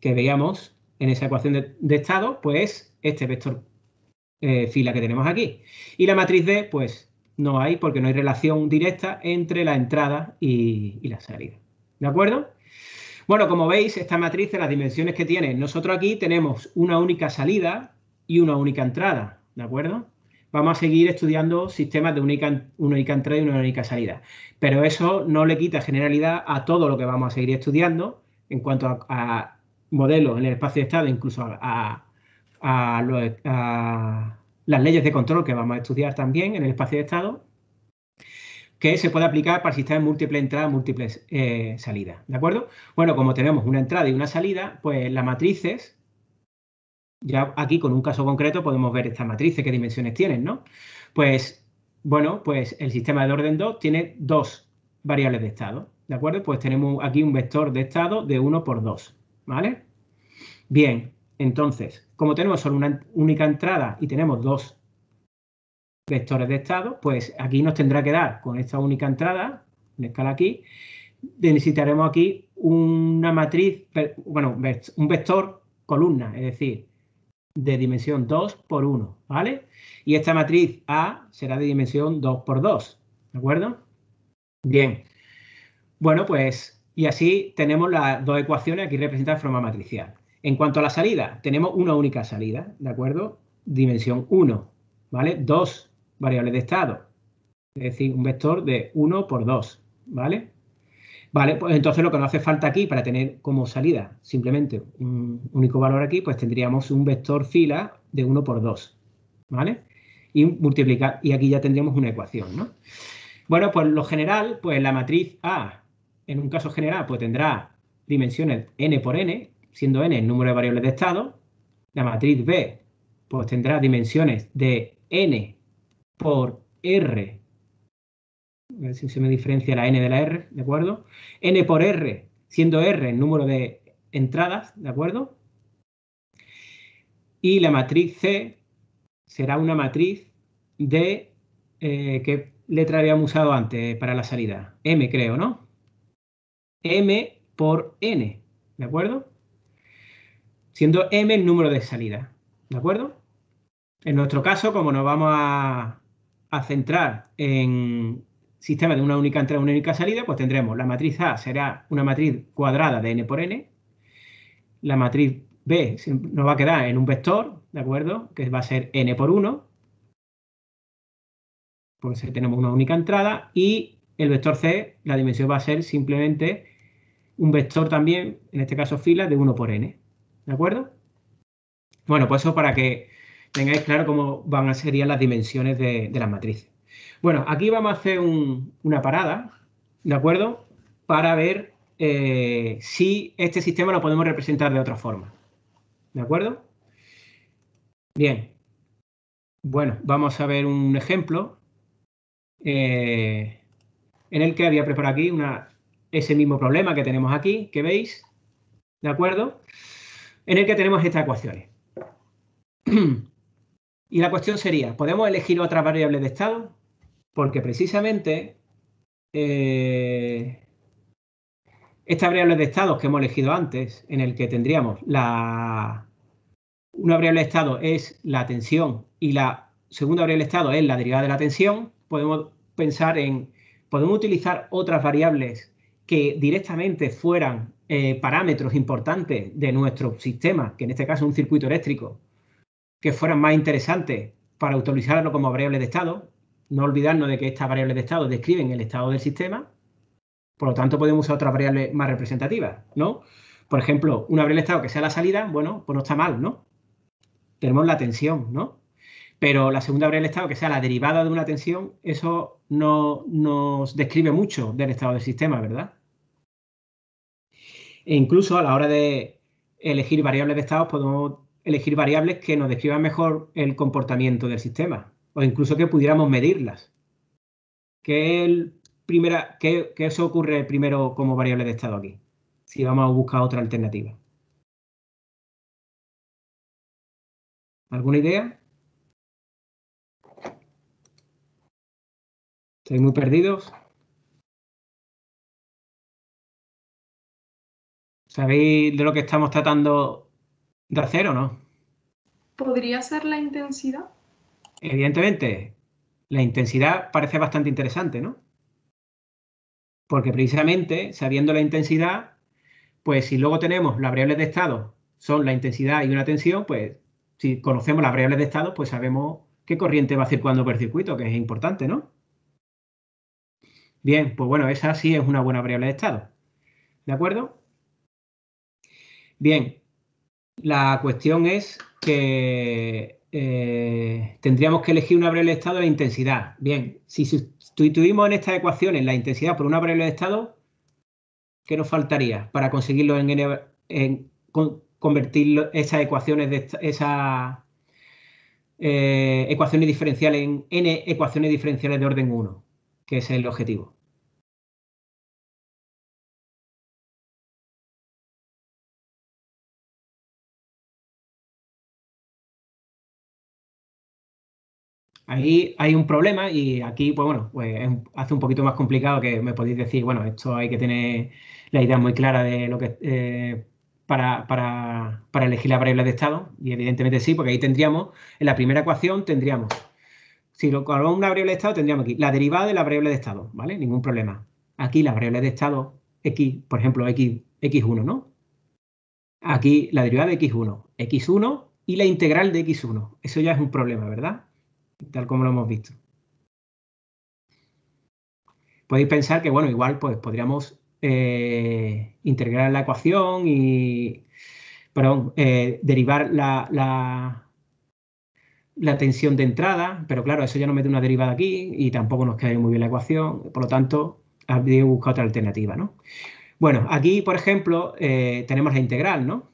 que veíamos en esa ecuación de estado, pues este vector fila que tenemos aquí. Y la matriz D, pues no hay, porque no hay relación directa entre la entrada y la salida. ¿De acuerdo? Bueno, como veis, esta matriz, las dimensiones que tiene, nosotros aquí tenemos una única salida y una única entrada. ¿De acuerdo? Vamos a seguir estudiando sistemas de una única entrada y una única salida. Pero eso no le quita generalidad a todo lo que vamos a seguir estudiando en cuanto a modelos en el espacio de estado, incluso a las leyes de control que vamos a estudiar también en el espacio de estado, que se puede aplicar para sistemas múltiples entradas, múltiples salidas. ¿De acuerdo? Bueno, como tenemos una entrada y una salida, pues las matrices, ya aquí con un caso concreto podemos ver estas matrices, qué dimensiones tienen, ¿no? Pues, bueno, pues el sistema de orden 2 tiene dos variables de estado, ¿de acuerdo? Pues tenemos aquí un vector de estado de 1 por 2, ¿vale? Bien, entonces, como tenemos solo una única entrada y tenemos dos vectores de estado, pues aquí nos tendrá que dar con esta única entrada, en escala aquí, necesitaremos aquí una matriz, bueno, un vector columna, es decir, de dimensión 2 por 1, ¿vale? Y esta matriz A será de dimensión 2 por 2, ¿de acuerdo? Bien. Bueno, pues Y así tenemos las dos ecuaciones aquí representadas de forma matricial. En cuanto a la salida, tenemos una única salida, ¿de acuerdo? Dimensión 1, ¿vale? Dos variables de estado, es decir, un vector de 1 por 2, ¿vale? Vale, pues entonces lo que nos hace falta aquí para tener como salida simplemente un único valor aquí, pues tendríamos un vector fila de 1 por 2, ¿vale? Y multiplicar, y aquí ya tendríamos una ecuación, ¿no? Bueno, pues lo general, pues la matriz A, en un caso general, pues tendrá dimensiones n por n, siendo n el número de variables de estado. La matriz B, pues tendrá dimensiones de n por r. A ver si se me diferencia la n de la r, ¿de acuerdo? N por r, siendo r el número de entradas, ¿de acuerdo? Y la matriz C será una matriz de... ¿qué letra habíamos usado antes para la salida? M, creo, ¿no? M por n, ¿de acuerdo? Siendo m el número de salida, ¿de acuerdo? En nuestro caso, como nos vamos a centrar en sistemas de una única entrada y una única salida, pues tendremos la matriz A será una matriz cuadrada de n por n, la matriz B nos va a quedar en un vector, ¿de acuerdo? Que va a ser n por 1, pues tenemos una única entrada, y el vector C, la dimensión va a ser simplemente un vector también, en este caso fila, de 1 por n, ¿de acuerdo? Bueno, pues eso para que tengáis claro cómo serían las dimensiones de las matrices. Bueno, aquí vamos a hacer una parada, ¿de acuerdo? Para ver si este sistema lo podemos representar de otra forma, ¿de acuerdo? Bien. Bueno, vamos a ver un ejemplo en el que había preparado aquí ese mismo problema que tenemos aquí, que veis, ¿de acuerdo? En el que tenemos estas ecuaciones. Y la cuestión sería, ¿podemos elegir otras variables de estado? Porque precisamente estas variables de estado que hemos elegido antes, en el que tendríamos una variable de estado es la tensión y la segunda variable de estado es la derivada de la tensión, podemos utilizar otras variables que directamente fueran parámetros importantes de nuestro sistema, que en este caso es un circuito eléctrico, que fueran más interesantes para utilizarlo como variables de estado. No olvidarnos de que estas variables de estado describen el estado del sistema, por lo tanto podemos usar otras variables más representativas, ¿no? Por ejemplo, una variable de estado que sea la salida, bueno, pues no está mal, ¿no? Tenemos la tensión, ¿no? Pero la segunda variable de estado que sea la derivada de una tensión, eso no nos describe mucho del estado del sistema, ¿verdad? E incluso a la hora de elegir variables de estado podemos elegir variables que nos describan mejor el comportamiento del sistema o incluso que pudiéramos medirlas. ¿Qué eso ocurre primero como variable de estado aquí? Si vamos a buscar otra alternativa. ¿Alguna idea? ¿Estáis muy perdidos? ¿Sabéis de lo que estamos tratando de hacer o no? ¿Podría ser la intensidad? Evidentemente, la intensidad parece bastante interesante, ¿no? Porque precisamente, sabiendo la intensidad, pues si luego tenemos las variables de estado, son la intensidad y una tensión, pues si conocemos las variables de estado, pues sabemos qué corriente va circulando por el circuito, que es importante, ¿no? Bien, pues bueno, esa sí es una buena variable de estado. ¿De acuerdo? Bien, la cuestión es que tendríamos que elegir una variable de estado de la intensidad. Bien, si sustituimos en estas ecuaciones la intensidad por una variable de estado, ¿qué nos faltaría para conseguirlo convertir esas ecuaciones ecuaciones diferenciales en n ecuaciones diferenciales de orden 1, que es el objetivo? Ahí hay un problema y aquí, pues bueno, pues hace un poquito más complicado que me podéis decir, bueno, esto hay que tener la idea muy clara de lo que para elegir las variables de estado, y evidentemente sí, porque ahí tendríamos, en la primera ecuación tendríamos, si lo colocamos una variable de estado, tendríamos aquí la derivada de la variable de estado, ¿vale? Ningún problema. Aquí las variables de estado X, por ejemplo, X1, ¿no? Aquí la derivada de X1 y la integral de X1. Eso ya es un problema, ¿verdad? Tal como lo hemos visto. Podéis pensar que, bueno, igual pues podríamos integrar la ecuación y, perdón, derivar la tensión de entrada, pero claro, eso ya nos mete una derivada aquí y tampoco nos queda muy bien la ecuación, por lo tanto, habría que buscar otra alternativa, ¿no? Bueno, aquí, por ejemplo, tenemos la integral, ¿no?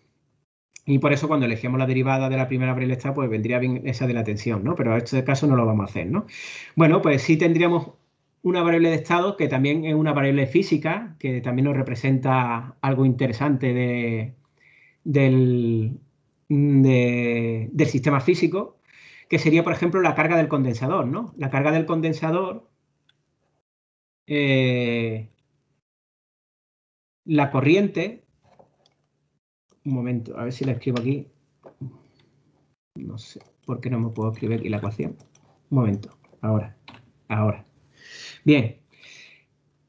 Y por eso cuando elegimos la derivada de la primera variable de estado, pues vendría bien esa de la tensión, ¿no? Pero en este caso no lo vamos a hacer, ¿no? Bueno, pues sí tendríamos una variable de estado que también es una variable física, que también nos representa algo interesante del sistema físico, que sería, por ejemplo, la carga del condensador, ¿no? La carga del condensador, la corriente, un momento, a ver si la escribo aquí. No sé por qué no me puedo escribir aquí la ecuación. Un momento, ahora. Bien,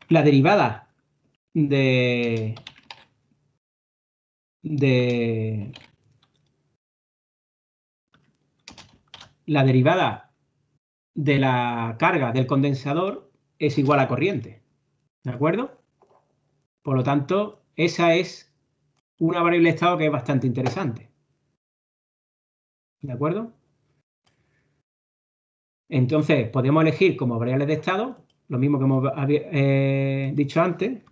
la derivada de la carga del condensador es igual a corriente, ¿de acuerdo? Por lo tanto, esa es una variable de estado que es bastante interesante, ¿de acuerdo? Entonces, podemos elegir como variables de estado, lo mismo que hemos dicho antes.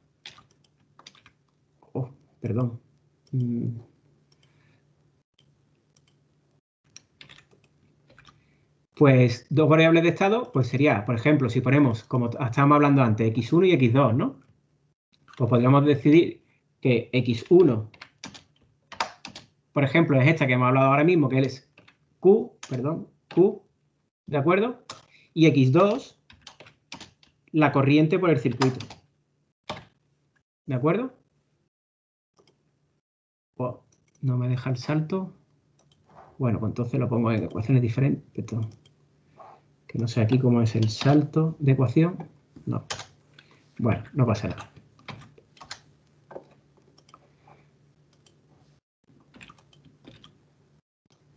Oh, perdón. Pues dos variables de estado, pues sería, por ejemplo, si ponemos, como estábamos hablando antes, x1 y x2, ¿no? Pues podríamos decidir que x1, por ejemplo, es esta que hemos hablado ahora mismo, que es Q, ¿de acuerdo? Y x2, la corriente por el circuito, ¿de acuerdo? Pues no me deja el salto. Bueno, pues entonces lo pongo en ecuaciones diferentes. Que no sé aquí cómo es el salto de ecuación. No. Bueno, no pasa nada.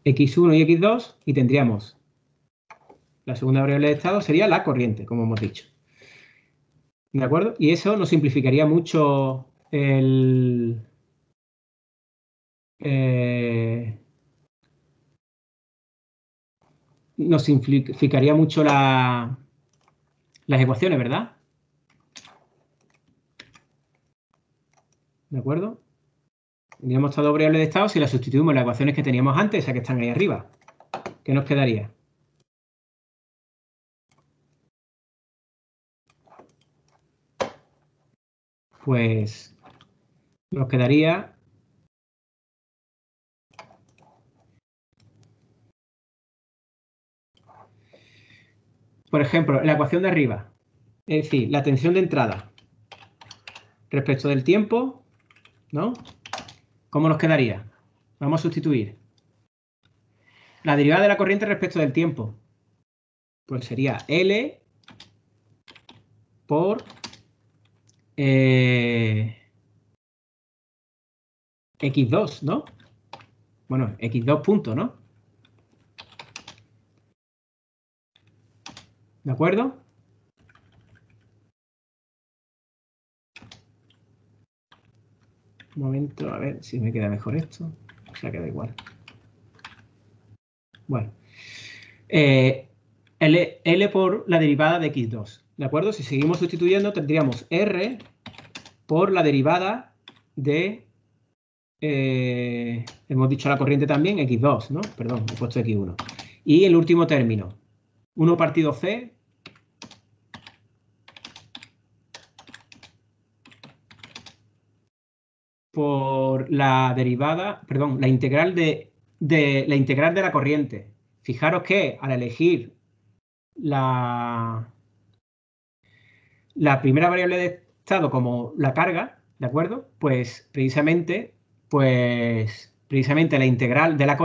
X1 y X2 y tendríamos la segunda variable de estado sería la corriente, como hemos dicho. ¿De acuerdo? Y eso nos simplificaría mucho nos simplificaría mucho las ecuaciones, ¿verdad? ¿De acuerdo? Tendríamos estas dos variables de estado si las sustituimos en las ecuaciones que teníamos antes, esas que están ahí arriba. ¿Qué nos quedaría? Pues nos quedaría por ejemplo, la ecuación de arriba, es decir, la tensión de entrada respecto del tiempo, ¿no? ¿Cómo nos quedaría? Vamos a sustituir la derivada de la corriente respecto del tiempo. Pues sería L por X2, ¿no? Bueno, X2 punto, ¿no? ¿De acuerdo? Un momento, a ver si me queda mejor esto. O sea, queda igual. Bueno. L por la derivada de X2. ¿De acuerdo? Si seguimos sustituyendo, tendríamos R por la derivada de... hemos dicho la corriente también, X2, ¿no? Perdón, he puesto X1. Y el último término, 1 partido C por la derivada, perdón, la integral de la corriente. Fijaros que al elegir la primera variable de estado como la carga, ¿de acuerdo? Pues precisamente la integral de la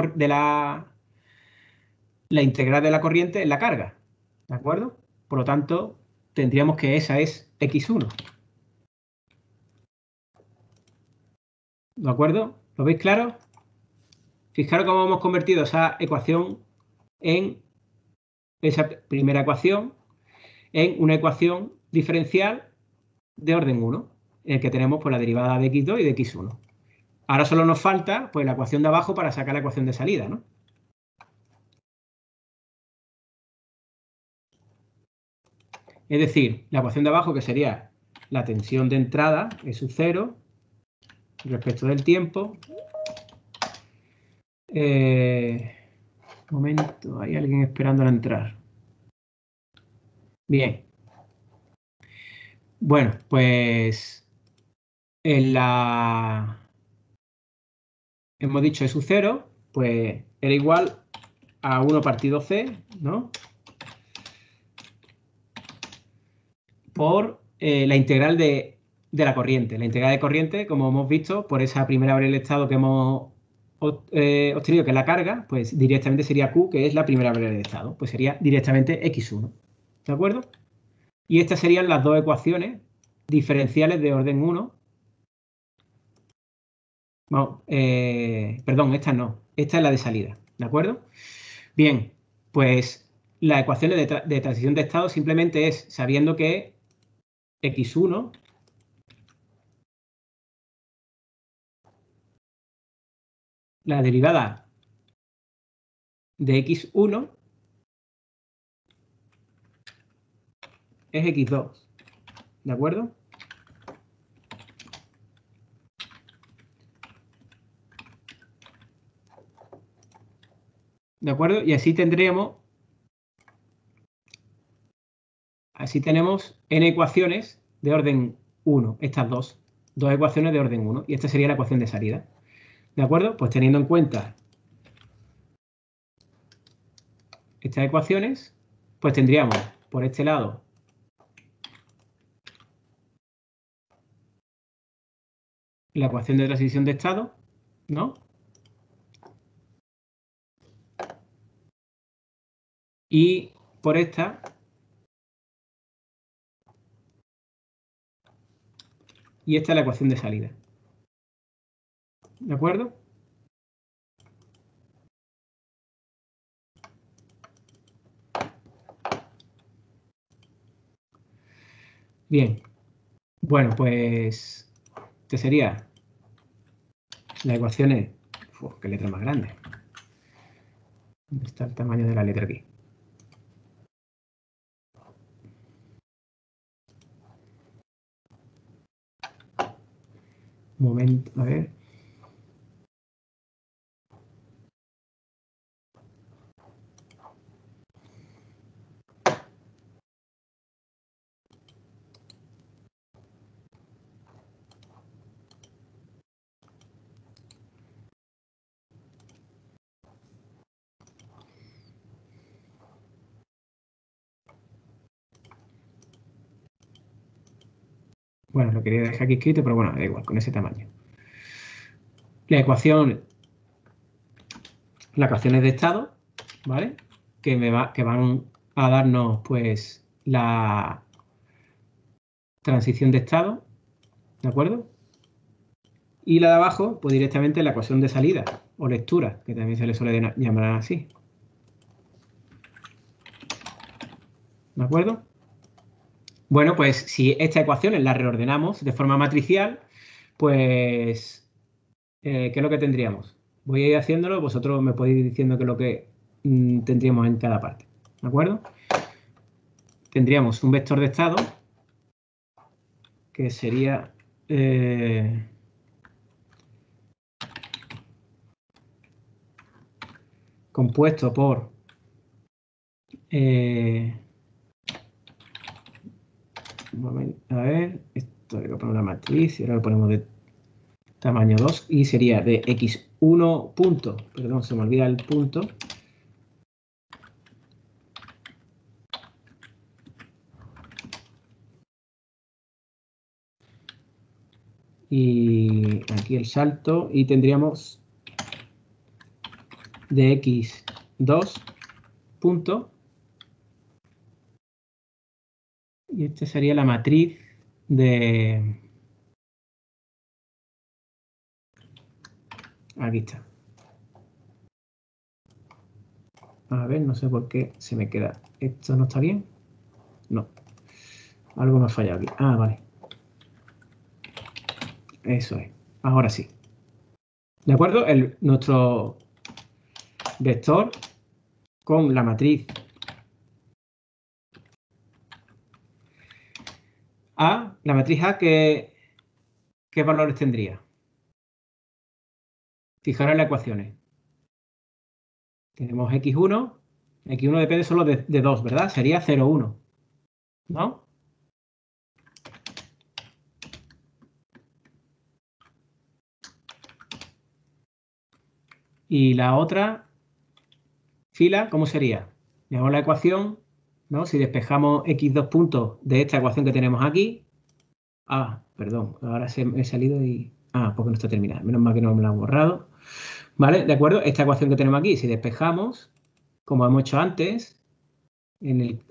integral de la corriente es la carga, ¿de acuerdo? Por lo tanto, tendríamos que esa es X1. ¿De acuerdo? ¿Lo veis claro? Fijaros cómo hemos convertido esa ecuación en esa primera ecuación en una ecuación diferencial de orden 1, en el que tenemos pues, la derivada de x2 y de x1. Ahora solo nos falta pues, la ecuación de abajo para sacar la ecuación de salida, ¿no? Es decir, la ecuación de abajo, que sería la tensión de entrada, E sub 0, respecto del tiempo. Un momento, hay alguien esperando a entrar. Bien. Bueno, pues hemos dicho E sub 0, pues era igual a 1 partido C, ¿no? Por la integral de la corriente. La integral de corriente, como hemos visto, por esa primera variable del estado que hemos obtenido, que es la carga, pues directamente sería Q, que es la primera variable del estado. Pues sería directamente X1. ¿De acuerdo? Y estas serían las dos ecuaciones diferenciales de orden 1. No, perdón, esta no. Esta es la de salida. ¿De acuerdo? Bien, pues las ecuaciones de transición de estado simplemente es sabiendo que X1 la derivada de X1 es X2, ¿de acuerdo? ¿De acuerdo? Y así tenemos, tenemos n ecuaciones de orden 1, estas dos ecuaciones de orden 1, y esta sería la ecuación de salida. ¿De acuerdo? Pues teniendo en cuenta estas ecuaciones, pues tendríamos por este lado la ecuación de transición de estado, ¿no? Y por esta, y esta es la ecuación de salida. ¿De acuerdo? Bien. Bueno, pues esta sería la ecuación es... Uf, qué letra más grande. ¿Dónde está el tamaño de la letra aquí? Un momento, a ver. Bueno, lo quería dejar aquí escrito, pero bueno, da igual, con ese tamaño. La ecuación, las ecuaciones de estado, ¿vale? Que van a darnos, pues, la transición de estado, ¿de acuerdo? Y la de abajo, pues directamente la ecuación de salida o lectura, que también se le suele llamar así. ¿De acuerdo? Bueno, pues si estas ecuaciones las reordenamos de forma matricial, pues, ¿qué es lo que tendríamos? Voy a ir haciéndolo, vosotros me podéis ir diciendo qué es lo que tendríamos en cada parte. ¿De acuerdo? Tendríamos un vector de estado que sería compuesto por un momento, a ver, esto hay que poner una matriz y ahora lo ponemos de tamaño 2 y sería de x1 punto, perdón, se me olvida el punto, y aquí el salto y tendríamos de x2 punto y esta sería la matriz de Aquí está. A ver, no sé por qué se me queda. ¿Esto no está bien? No. Algo me ha fallado aquí. Ah, vale. Eso es. Ahora sí. ¿De acuerdo? Nuestro vector con la matriz A, la matriz A, ¿qué valores tendría? Fijaros en las ecuaciones. Tenemos x1. X1 depende solo de 2, ¿verdad? Sería 0, 1. ¿No? Y la otra fila, ¿cómo sería? Veamos la ecuación, ¿no? Si despejamos x2 puntos de esta ecuación que tenemos aquí. Ah, perdón, ahora he salido y... Ah, porque no está terminada. Menos mal que no me la he borrado. ¿Vale? ¿De acuerdo? Esta ecuación que tenemos aquí, si despejamos, como hemos hecho antes, en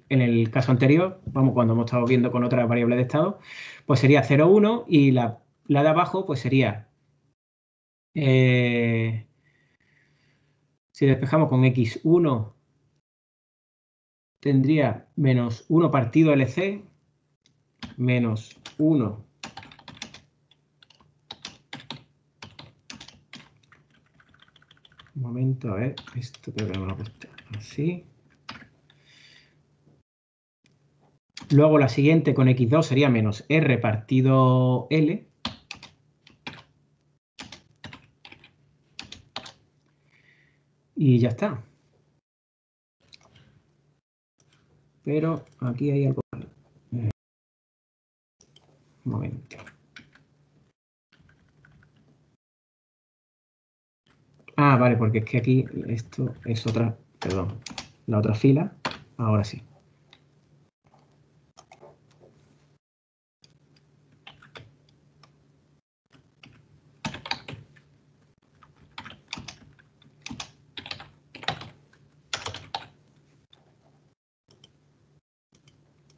el caso anterior, vamos, cuando hemos estado viendo con otras variables de estado, pues sería 0, 1 y la de abajo pues sería... si despejamos con x1, tendría menos 1 partido LC, menos 1 un momento, a ver, esto creo que no me lo he puesto así. Luego la siguiente con x2 sería menos r partido L. Y ya está. Pero aquí hay algo. Un momento. Ah, vale, porque es que aquí esto es otra, perdón, la otra fila. Ahora sí.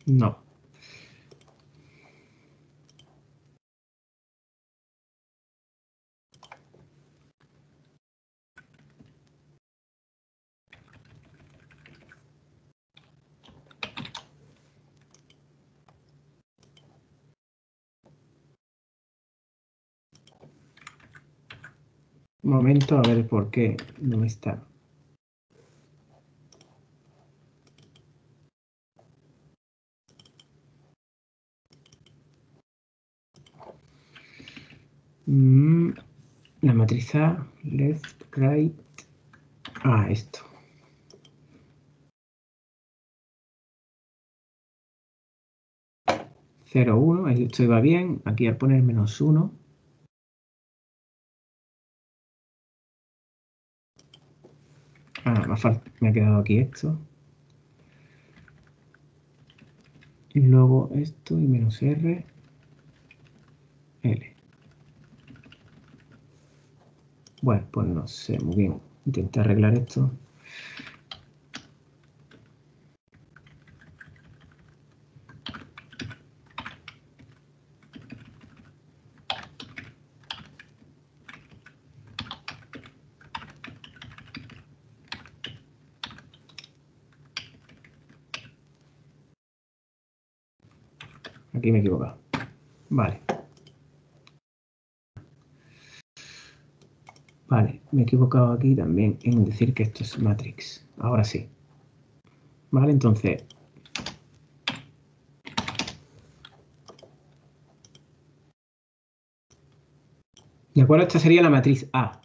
No. Un momento, a ver por qué no me está. La matriz A, left, right. Ah, esto. 0, 1, esto iba bien. Aquí al poner menos 1. Ah, me ha quedado aquí esto. Y luego esto y menos R, L. Bueno, pues no sé muy bien. Intenté arreglar esto. Aquí me he equivocado. Vale. Vale, me he equivocado aquí también en decir que esto es matrix. Ahora sí. Vale, entonces... De acuerdo, esta sería la matriz A.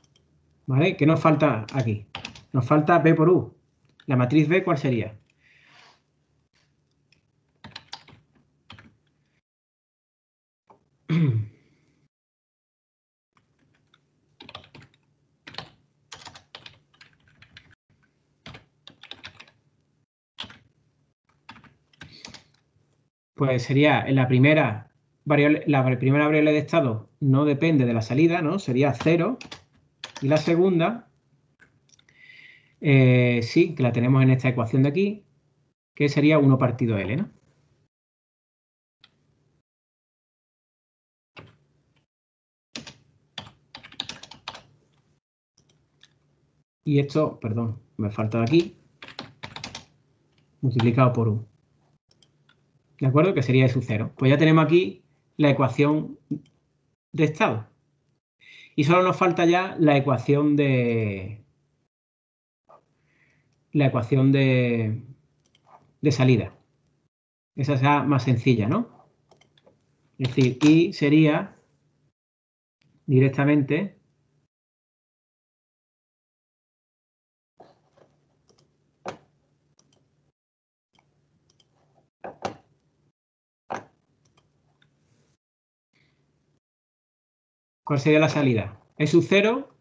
¿Vale? ¿Qué nos falta aquí? Nos falta B por U. ¿La matriz B cuál sería? Pues sería en la primera variable de estado no depende de la salida, ¿no? Sería 0. Y la segunda, sí, que la tenemos en esta ecuación de aquí, que sería 1 partido L, ¿no? Y esto, perdón, me falta aquí, multiplicado por 1. ¿De acuerdo? Que sería S0. Pues ya tenemos aquí la ecuación de estado. Y solo nos falta ya la ecuación de salida. Esa será más sencilla, ¿no? Es decir, I sería directamente ¿cuál sería la salida? E sub 0,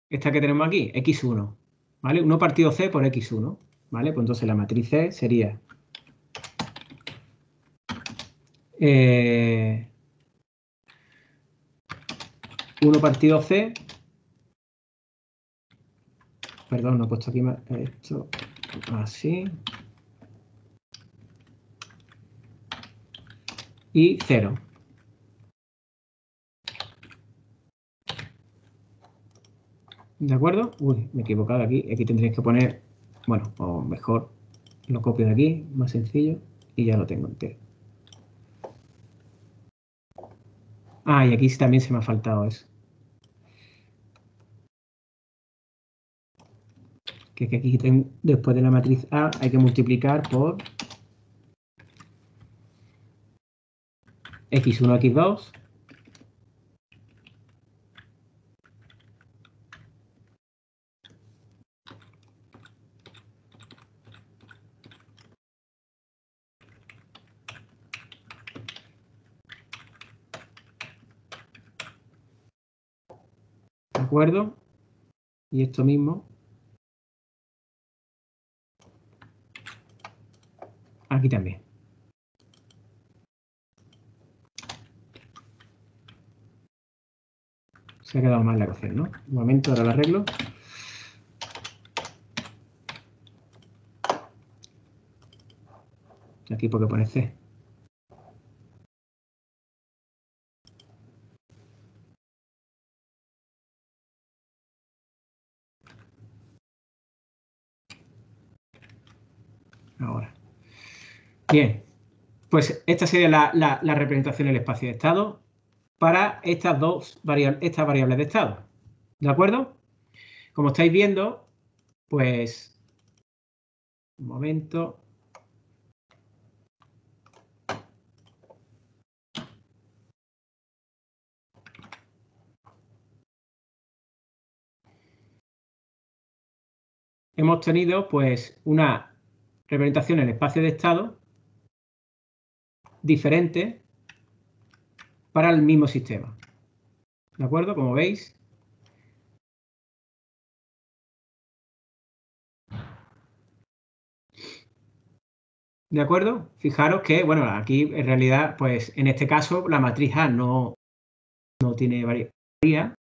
esta que tenemos aquí, x1, ¿vale? 1 partido c por x1, ¿vale? Pues entonces la matriz C sería 1 partido c, perdón, no he puesto aquí más, esto así, y 0. ¿De acuerdo? Uy, me he equivocado aquí. Aquí tendréis que poner, bueno, o mejor lo copio de aquí, más sencillo, y ya lo tengo entero. Ah, y aquí también se me ha faltado eso. Que aquí después de la matriz A hay que multiplicar por x1, x2. ¿De acuerdo? Y esto mismo aquí también. Se ha quedado mal la ecuación, ¿no? Un momento, ahora lo arreglo. Aquí porque pone C. Ahora. Bien. Pues esta sería la representación del espacio de estado para estas variables de estado. ¿De acuerdo? Como estáis viendo, pues, un momento. Hemos tenido, pues, una representación en el espacio de estado diferente para el mismo sistema. ¿De acuerdo? Como veis. ¿De acuerdo? Fijaros que, bueno, aquí en realidad, pues en este caso la matriz A no tiene variación.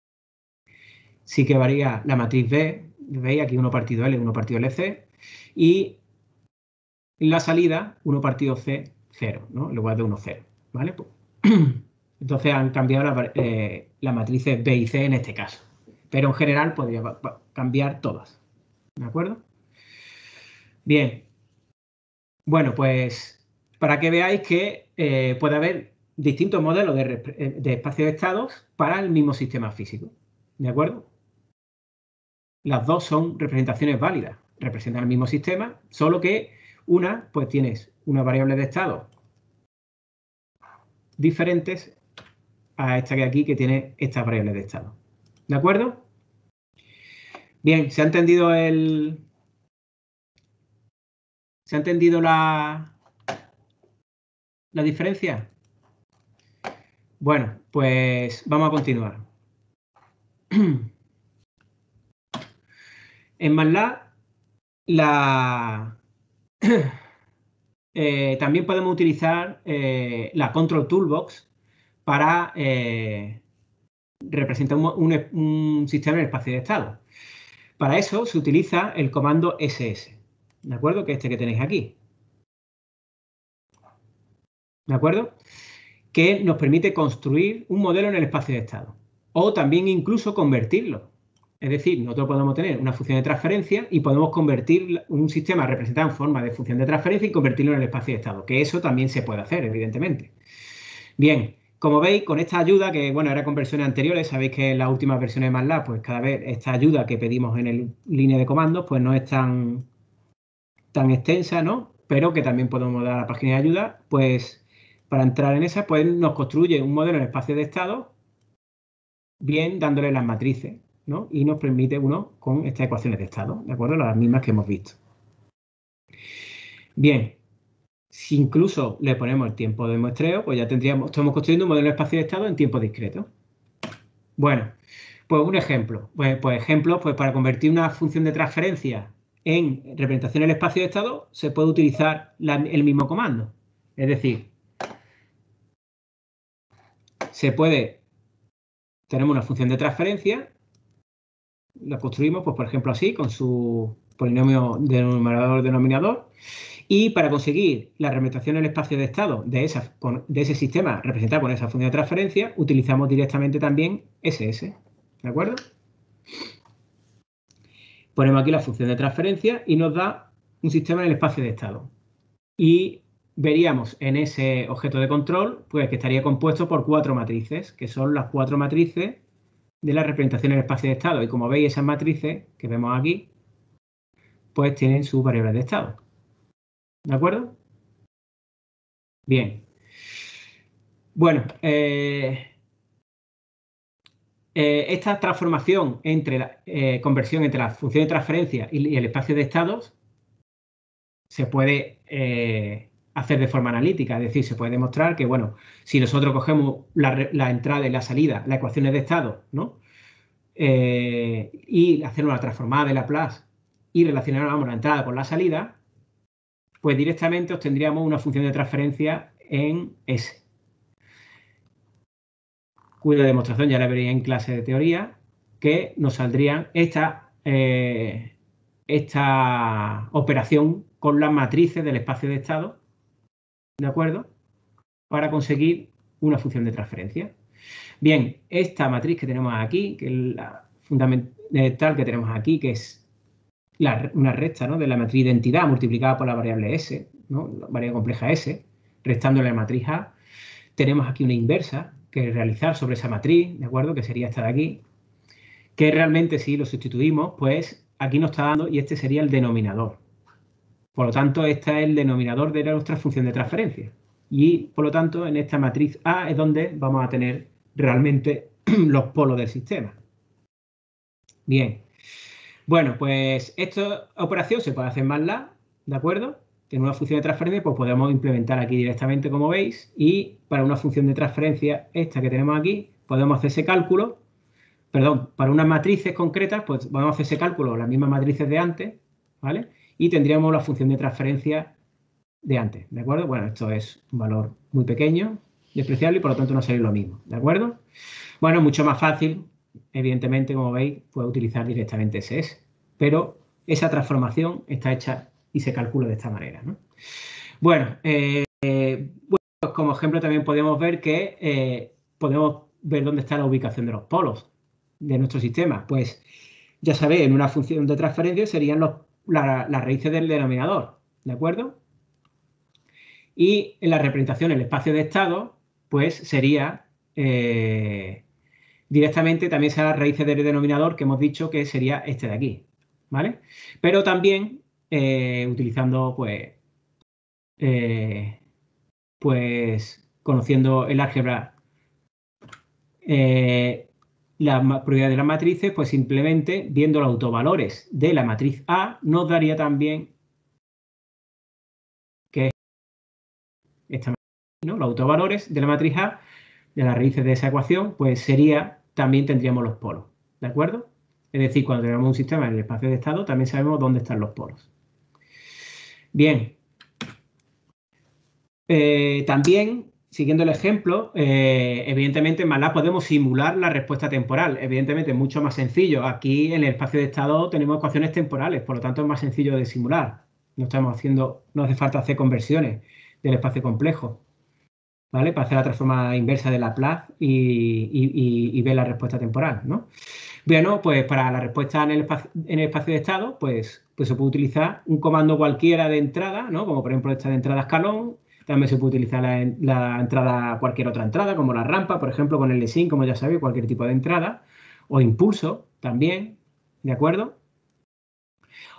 Sí que varía la matriz B, veis aquí 1 partido L, 1 partido LC, y la salida 1 partido C, 0, ¿no? En lugar de 1, 0, ¿vale? Entonces han cambiado las matrices B y C en este caso, pero en general podría cambiar todas, ¿de acuerdo? Bien, bueno, pues para que veáis que puede haber distintos modelos de espacio de estados para el mismo sistema físico, ¿de acuerdo? Las dos son representaciones válidas, representan el mismo sistema, solo que una, pues tienes una variable de estado diferentes a esta que aquí, que tiene estas variables de estado. ¿De acuerdo? Bien, ¿se ha entendido la diferencia? Bueno, pues vamos a continuar. En MATLAB también podemos utilizar la Control Toolbox para representar un sistema en espacio de estado. Para eso se utiliza el comando ss, ¿de acuerdo? Que es este que tenéis aquí. ¿De acuerdo? Que nos permite construir un modelo en el espacio de estado. O también incluso convertirlo Es decir, nosotros podemos tener una función de transferencia y podemos convertir un sistema representado en forma de función de transferencia y convertirlo en el espacio de estado, que eso también se puede hacer, evidentemente. Bien, como veis, con esta ayuda, que bueno, era con versiones anteriores, sabéis que en las últimas versiones de MATLAB, pues cada vez esta ayuda que pedimos en el línea de comandos, pues no es tan extensa, ¿no? Pero que también podemos dar a la página de ayuda, pues para entrar en esa, pues nos construye un modelo en espacio de estado, bien dándole las matrices, ¿no? Y nos permite uno con estas ecuaciones de estado, ¿de acuerdo? Las mismas que hemos visto. Bien, si incluso le ponemos el tiempo de muestreo, pues ya estamos construyendo un modelo de espacio de estado en tiempo discreto. Bueno, pues un ejemplo. Pues ejemplos, pues para convertir una función de transferencia en representación del espacio de estado, se puede utilizar el mismo comando. Es decir, tenemos una función de transferencia, la construimos, pues por ejemplo así, con su polinomio denominador-denominador, y para conseguir la representación en el espacio de estado de ese sistema representado con esa función de transferencia, utilizamos directamente también SS, ¿de acuerdo? Ponemos aquí la función de transferencia y nos da un sistema en el espacio de estado. Y veríamos en ese objeto de control, pues que estaría compuesto por 4 matrices, que son las 4 matrices de la representación en el espacio de estado. Y como veis, esas matrices que vemos aquí, pues tienen sus variables de estado. ¿De acuerdo? Bien. Bueno, esta transformación conversión entre la función de transferencia y el espacio de estados se puede hacer de forma analítica, es decir, se puede demostrar que, bueno, si nosotros cogemos la entrada y la salida, las ecuaciones de estado, ¿no? Y hacer una transformada de Laplace y relacionamos la entrada con la salida, pues directamente obtendríamos una función de transferencia en S. Cuya demostración ya la veréis en clase de teoría, que nos saldría esta operación con las matrices del espacio de estado, ¿de acuerdo? Para conseguir una función de transferencia. Bien, esta matriz que tenemos aquí, que es la fundamental que tenemos aquí, que es una recta, ¿no?, de la matriz de identidad multiplicada por la variable S, ¿no?, la variable compleja S, restándole la matriz A. Tenemos aquí una inversa que realizar sobre esa matriz, ¿de acuerdo?, que sería esta de aquí, que realmente si lo sustituimos, pues aquí nos está dando, y este sería el denominador. Por lo tanto, este es el denominador de nuestra función de transferencia. Y, por lo tanto, en esta matriz A es donde vamos a tener realmente los polos del sistema. Bien. Bueno, pues esta operación se puede hacer en MATLAB, ¿de acuerdo? En una función de transferencia, pues podemos implementar aquí directamente, como veis, y para una función de transferencia, esta que tenemos aquí, podemos hacer ese cálculo, perdón, para unas matrices concretas, pues podemos hacer ese cálculo, las mismas matrices de antes, ¿vale? Y tendríamos la función de transferencia de antes, ¿de acuerdo? Bueno, esto es un valor muy pequeño, despreciable, y por lo tanto no sería lo mismo, ¿de acuerdo? Bueno, mucho más fácil, evidentemente, como veis, puedo utilizar directamente SS, pero esa transformación está hecha y se calcula de esta manera, ¿no? Bueno, pues como ejemplo también podemos ver que podemos ver dónde está la ubicación de los polos de nuestro sistema. Pues ya sabéis, en una función de transferencia serían las raíces del denominador, ¿de acuerdo? Y en la representación, el espacio de estado, pues sería directamente también será las raíces del denominador, que hemos dicho que sería este de aquí, ¿vale? Pero también utilizando, pues conociendo el álgebra, la propiedad de las matrices, pues simplemente viendo los autovalores de la matriz A, nos daría también que esta matriz, ¿no? Los autovalores de la matriz A, de las raíces de esa ecuación, pues también tendríamos los polos, ¿de acuerdo? Es decir, cuando tenemos un sistema en el espacio de estado, también sabemos dónde están los polos. Bien. También, siguiendo el ejemplo, evidentemente en MATLAB podemos simular la respuesta temporal. Evidentemente es mucho más sencillo. Aquí en el espacio de estado tenemos ecuaciones temporales, por lo tanto es más sencillo de simular. No hace falta hacer conversiones del espacio complejo, ¿vale? Para hacer la transformada inversa de Laplace y ver la respuesta temporal, ¿no? Bueno, pues para la respuesta en el espacio de estado, pues se puede utilizar un comando cualquiera de entrada, ¿no? Como por ejemplo esta de entrada escalón. También se puede utilizar la entrada, cualquier otra entrada, como la rampa, por ejemplo, con el LSIN, como ya sabéis, cualquier tipo de entrada. O impulso también, ¿de acuerdo?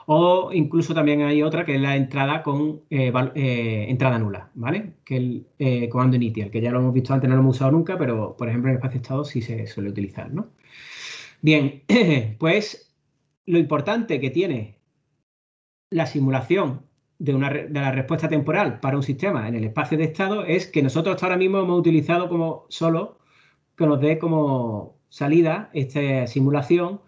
O incluso también hay otra que es la entrada con entrada nula, ¿vale? Que es el comando initial, que ya lo hemos visto antes, no lo hemos usado nunca, pero por ejemplo en el espacio de estado sí se suele utilizar, ¿no? Bien, pues lo importante que tiene la simulación de la respuesta temporal para un sistema en el espacio de estado es que nosotros hasta ahora mismo hemos utilizado como solo que nos dé como salida esta simulación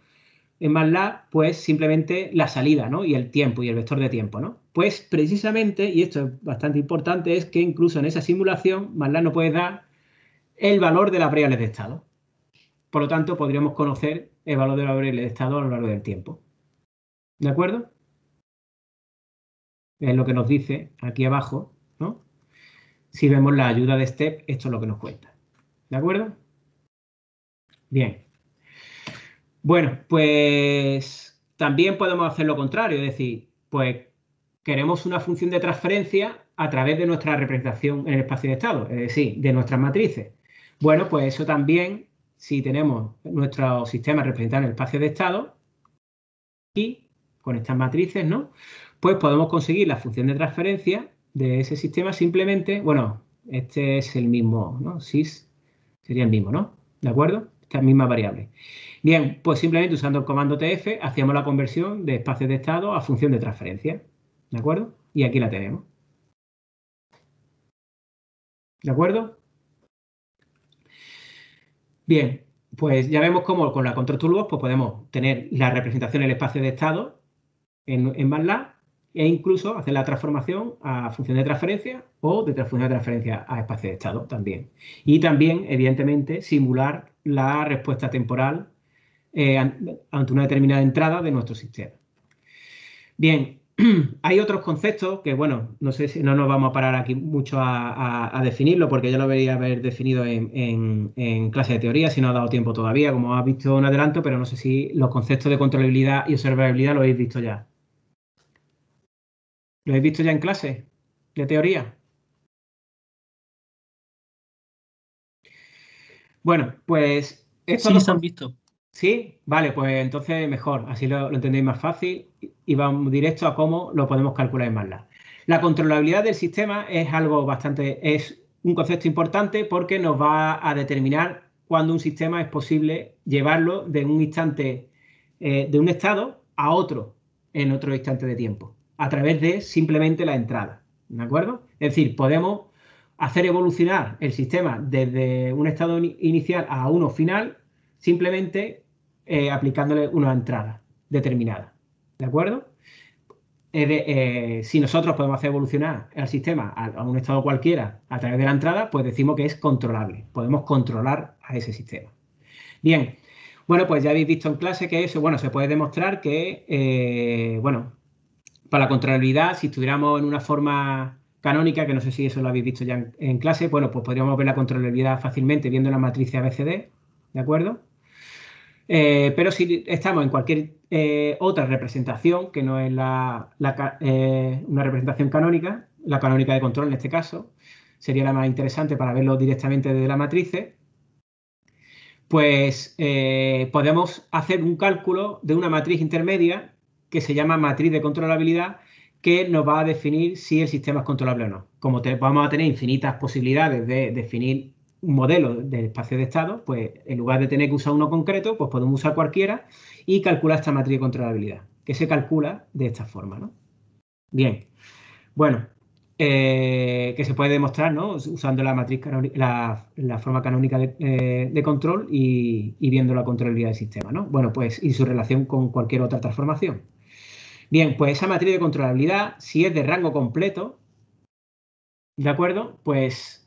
en MATLAB, pues simplemente la salida, ¿no? Y el tiempo y el vector de tiempo, ¿no? Pues precisamente, y esto es bastante importante, es que incluso en esa simulación MATLAB no puede dar el valor de las variables de estado. Por lo tanto, podríamos conocer el valor de la variable de estado a lo largo del tiempo. ¿De acuerdo? Es lo que nos dice aquí abajo, ¿no? Si vemos la ayuda de STEP, esto es lo que nos cuenta. ¿De acuerdo? Bien. Bueno, pues también podemos hacer lo contrario, es decir, pues queremos una función de transferencia a través de nuestra representación en el espacio de estado, es decir, de nuestras matrices. Bueno, pues eso también, si tenemos nuestro sistema representado en el espacio de estado, y con estas matrices, ¿no? Pues podemos conseguir la función de transferencia de ese sistema simplemente, bueno, este es el mismo, ¿no? Sys sería el mismo, ¿no? ¿De acuerdo? Estas mismas variables. Bien, pues simplemente usando el comando tf hacíamos la conversión de espacios de estado a función de transferencia. ¿De acuerdo? Y aquí la tenemos. ¿De acuerdo? Bien, pues ya vemos cómo con la control toolbox pues podemos tener la representación del espacio de estado en MATLAB e incluso hacer la transformación a función de transferencia o de función de transferencia a espacio de estado también. Y también, evidentemente, simular la respuesta temporal ante una determinada entrada de nuestro sistema. Bien, hay otros conceptos que, bueno, no sé si no nos vamos a parar aquí mucho a definirlo porque ya lo debería haber definido en clase de teoría, si no ha dado tiempo todavía, como has visto en adelanto, pero no sé si los conceptos de controlabilidad y observabilidad lo habéis visto ya. ¿Lo habéis visto ya en clase de teoría? Bueno, pues estos Sí, se han visto. ¿Sí? Vale, pues entonces mejor, así lo entendéis más fácil y vamos directo a cómo lo podemos calcular en MATLAB. La controlabilidad del sistema es es un concepto importante porque nos va a determinar cuándo un sistema es posible llevarlo de un instante, de un estado a otro en otro instante de tiempo, a través de simplemente la entrada, ¿de acuerdo? Es decir, podemos hacer evolucionar el sistema desde un estado inicial a uno final simplemente aplicándole una entrada determinada. ¿De acuerdo? Si nosotros podemos hacer evolucionar el sistema a un estado cualquiera a través de la entrada, pues decimos que es controlable. Podemos controlar a ese sistema. Bien, bueno, pues ya habéis visto en clase que eso, bueno, se puede demostrar que, bueno, para la controlabilidad, si estuviéramos en una forma canónica, que no sé si eso lo habéis visto ya en clase, bueno, pues podríamos ver la controlabilidad fácilmente viendo la matriz ABCD, ¿de acuerdo? Pero si estamos en cualquier otra representación, que no es una representación canónica, la canónica de control en este caso, sería la más interesante para verlo directamente desde la matriz, pues podemos hacer un cálculo de una matriz intermedia que se llama matriz de controlabilidad, que nos va a definir si el sistema es controlable o no. Como vamos a tener infinitas posibilidades de definir un modelo de espacio de estado, pues en lugar de tener que usar uno concreto, pues podemos usar cualquiera y calcular esta matriz de controlabilidad, que se calcula de esta forma, ¿no? Bien, bueno, que se puede demostrar, ¿no? Usando la matriz la forma canónica de control y viendo la controlabilidad del sistema, ¿no? Bueno, pues y su relación con cualquier otra transformación. Bien, pues esa matriz de controlabilidad, si es de rango completo, ¿de acuerdo? Pues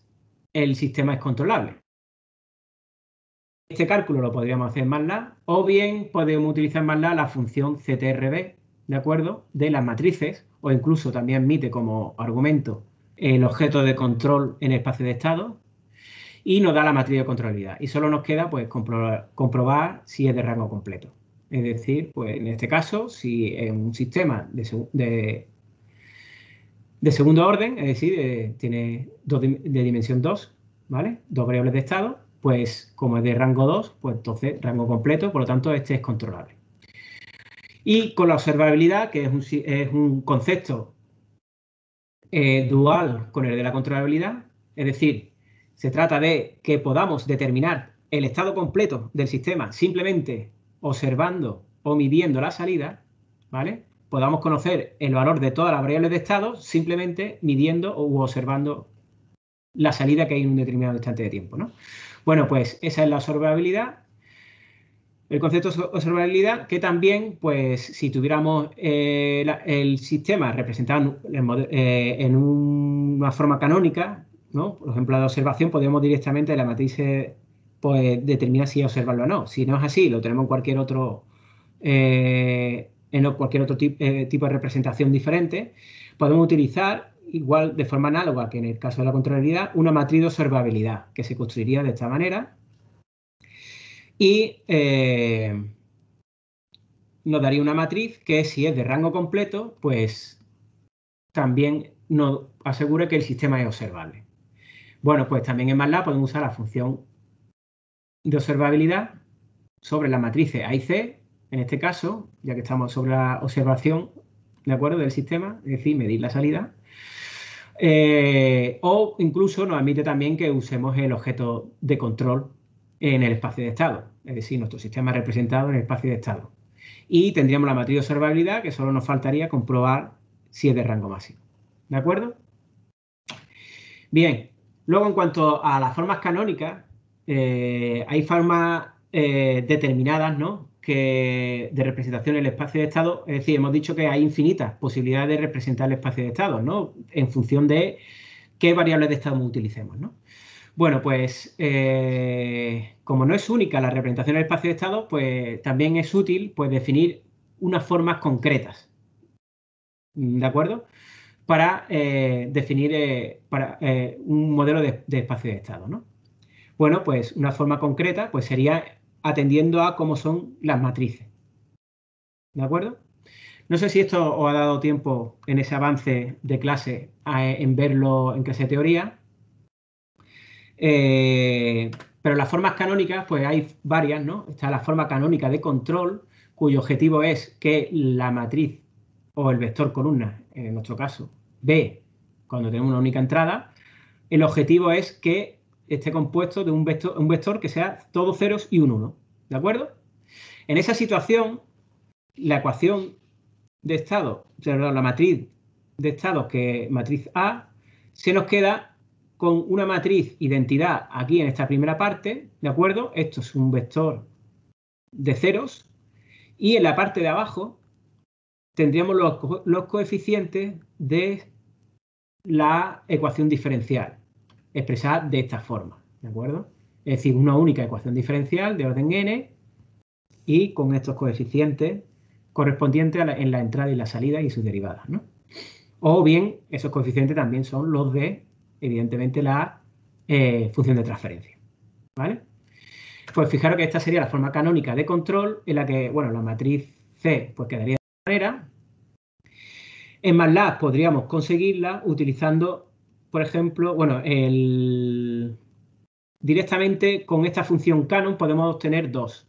el sistema es controlable. Este cálculo lo podríamos hacer en MATLAB o bien podemos utilizar en MATLAB la función CTRB, ¿de acuerdo? De las matrices o incluso también admite como argumento el objeto de control en el espacio de estado. y nos da la matriz de controlabilidad. Y solo nos queda pues comprobar si es de rango completo. Es decir, pues en este caso, si en un sistema de segundo orden, es decir, tiene de dimensión 2, ¿vale? Dos variables de estado, pues como es de rango 2, pues entonces rango completo, por lo tanto este es controlable. Y con la observabilidad, que es un concepto dual con el de la controlabilidad, es decir, se trata de que podamos determinar el estado completo del sistema simplemente observando o midiendo la salida, ¿vale? Podamos conocer el valor de todas las variables de estado simplemente midiendo u observando la salida que hay en un determinado instante de tiempo, ¿no? Bueno, pues esa es la observabilidad. El concepto de observabilidad, que también, pues, si tuviéramos el sistema representado en una forma canónica, ¿no? Por ejemplo, la de observación, podríamos directamente la matriz pues, determinar si observarlo o no. Si no es así, lo tenemos en cualquier otro tipo de representación diferente, podemos utilizar, igual de forma análoga que en el caso de la controlabilidad, una matriz de observabilidad, que se construiría de esta manera. Y nos daría una matriz que, si es de rango completo, pues también nos asegura que el sistema es observable. Bueno, pues también en MATLAB podemos usar la función de observabilidad sobre las matrices A y C, en este caso, ya que estamos sobre la observación, ¿de acuerdo?, del sistema, es decir, medir la salida. O incluso nos admite también que usemos el objeto de control en el espacio de estado, es decir, nuestro sistema representado en el espacio de estado. Y tendríamos la matriz de observabilidad, que solo nos faltaría comprobar si es de rango máximo. ¿De acuerdo? Bien, luego en cuanto a las formas canónicas, hay formas determinadas, ¿no?, de representación en el espacio de estado. Es decir, hemos dicho que hay infinitas posibilidades de representar el espacio de estado, ¿no?, en función de qué variables de estado utilicemos, ¿no? Bueno, pues como no es única la representación del espacio de estado, pues también es útil pues, definir unas formas concretas, ¿de acuerdo?, para definir un modelo de espacio de estado, ¿no? Bueno, pues una forma concreta pues, sería atendiendo a cómo son las matrices, ¿de acuerdo? No sé si esto os ha dado tiempo en ese avance de clase en verlo en clase de teoría. Pero las formas canónicas, pues hay varias, ¿no? Está la forma canónica de control, cuyo objetivo es que la matriz o el vector columna, en nuestro caso, B, cuando tenemos una única entrada, el objetivo es que esté compuesto de un vector que sea todos ceros y un 1, ¿de acuerdo? En esa situación, la ecuación de estado, la matriz de estados, que es matriz A, se nos queda con una matriz identidad aquí en esta primera parte, ¿de acuerdo? Esto es un vector de ceros y en la parte de abajo tendríamos los coeficientes de la ecuación diferencial, expresada de esta forma, ¿de acuerdo? Es decir, una única ecuación diferencial de orden n y con estos coeficientes correspondientes en la entrada y la salida y sus derivadas, ¿no? O bien, esos coeficientes también son los de, evidentemente, la función de transferencia, ¿vale? Pues fijaros que esta sería la forma canónica de control en la que, bueno, la matriz C pues quedaría de esta manera. En MATLAB podríamos conseguirla utilizando, por ejemplo, bueno, directamente con esta función canon podemos obtener dos.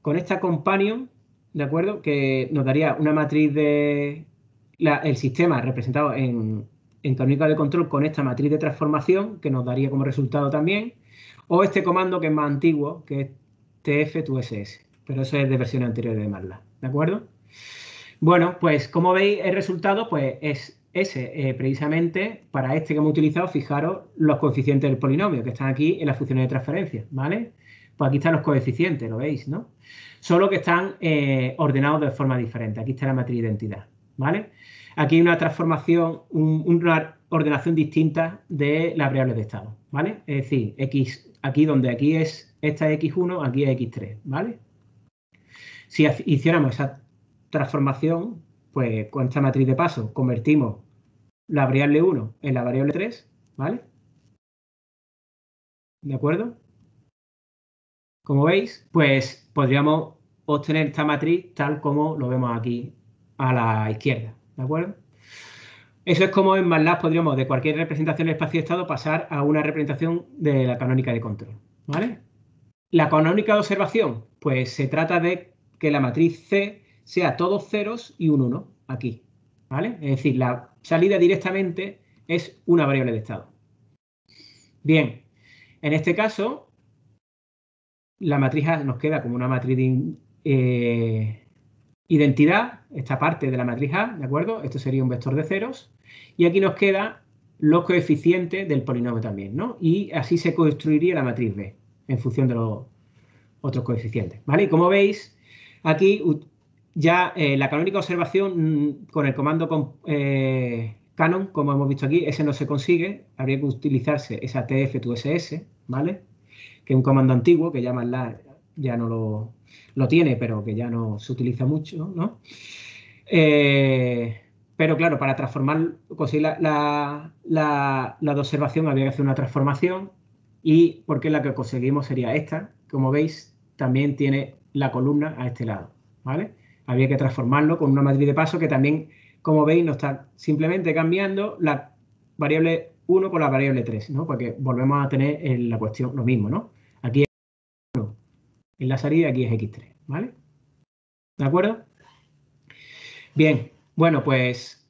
Con esta companion, ¿de acuerdo?, que nos daría una matriz de el sistema representado en canónica de control con esta matriz de transformación, que nos daría como resultado también, o este comando que es más antiguo, que es tf2ss, pero eso es de versiones anteriores de MATLAB, ¿de acuerdo? Bueno, pues como veis, el resultado pues, es ese. Precisamente para este que hemos utilizado, fijaros los coeficientes del polinomio que están aquí en las funciones de transferencia, ¿vale? Pues aquí están los coeficientes, lo veis, ¿no? Solo que están ordenados de forma diferente. Aquí está la matriz de identidad, ¿vale? Aquí hay una transformación, una ordenación distinta de las variables de estado, ¿vale? Es decir, x, aquí donde aquí es esta es x1, aquí es x3, ¿vale? Si hiciéramos esa transformación, pues con esta matriz de paso convertimos la variable 1 en la variable 3, ¿vale? ¿De acuerdo? Como veis, pues podríamos obtener esta matriz tal como lo vemos aquí a la izquierda. ¿De acuerdo? Eso es como en MATLAB podríamos de cualquier representación del espacio de estado pasar a una representación de la canónica de control. ¿Vale? La canónica de observación, pues se trata de que la matriz C sea todos ceros y un 1 aquí. ¿Vale? Es decir, la salida directamente es una variable de estado. Bien, en este caso, la matriz A nos queda como una matriz de identidad, esta parte de la matriz A, ¿de acuerdo? Esto sería un vector de ceros. Y aquí nos quedan los coeficientes del polinomio también, ¿no? Y así se construiría la matriz B en función de los otros coeficientes, ¿vale? Y como veis, aquí ya la canónica observación con el comando canon, como hemos visto aquí, ese no se consigue, habría que utilizarse esa tf2ss, ¿vale? Que es un comando antiguo que ya MATLAB ya no lo tiene, pero que ya no se utiliza mucho, ¿no? Pero claro, para conseguir la de observación había que hacer una transformación y porque la que conseguimos sería esta. Como veis, también tiene la columna a este lado, ¿vale? Había que transformarlo con una matriz de paso que también, como veis, nos está simplemente cambiando la variable 1 por la variable 3, ¿no? Porque volvemos a tener en la cuestión lo mismo, ¿no? Aquí es 1 en la salida, aquí es x3, ¿vale? ¿De acuerdo? Bien, bueno, pues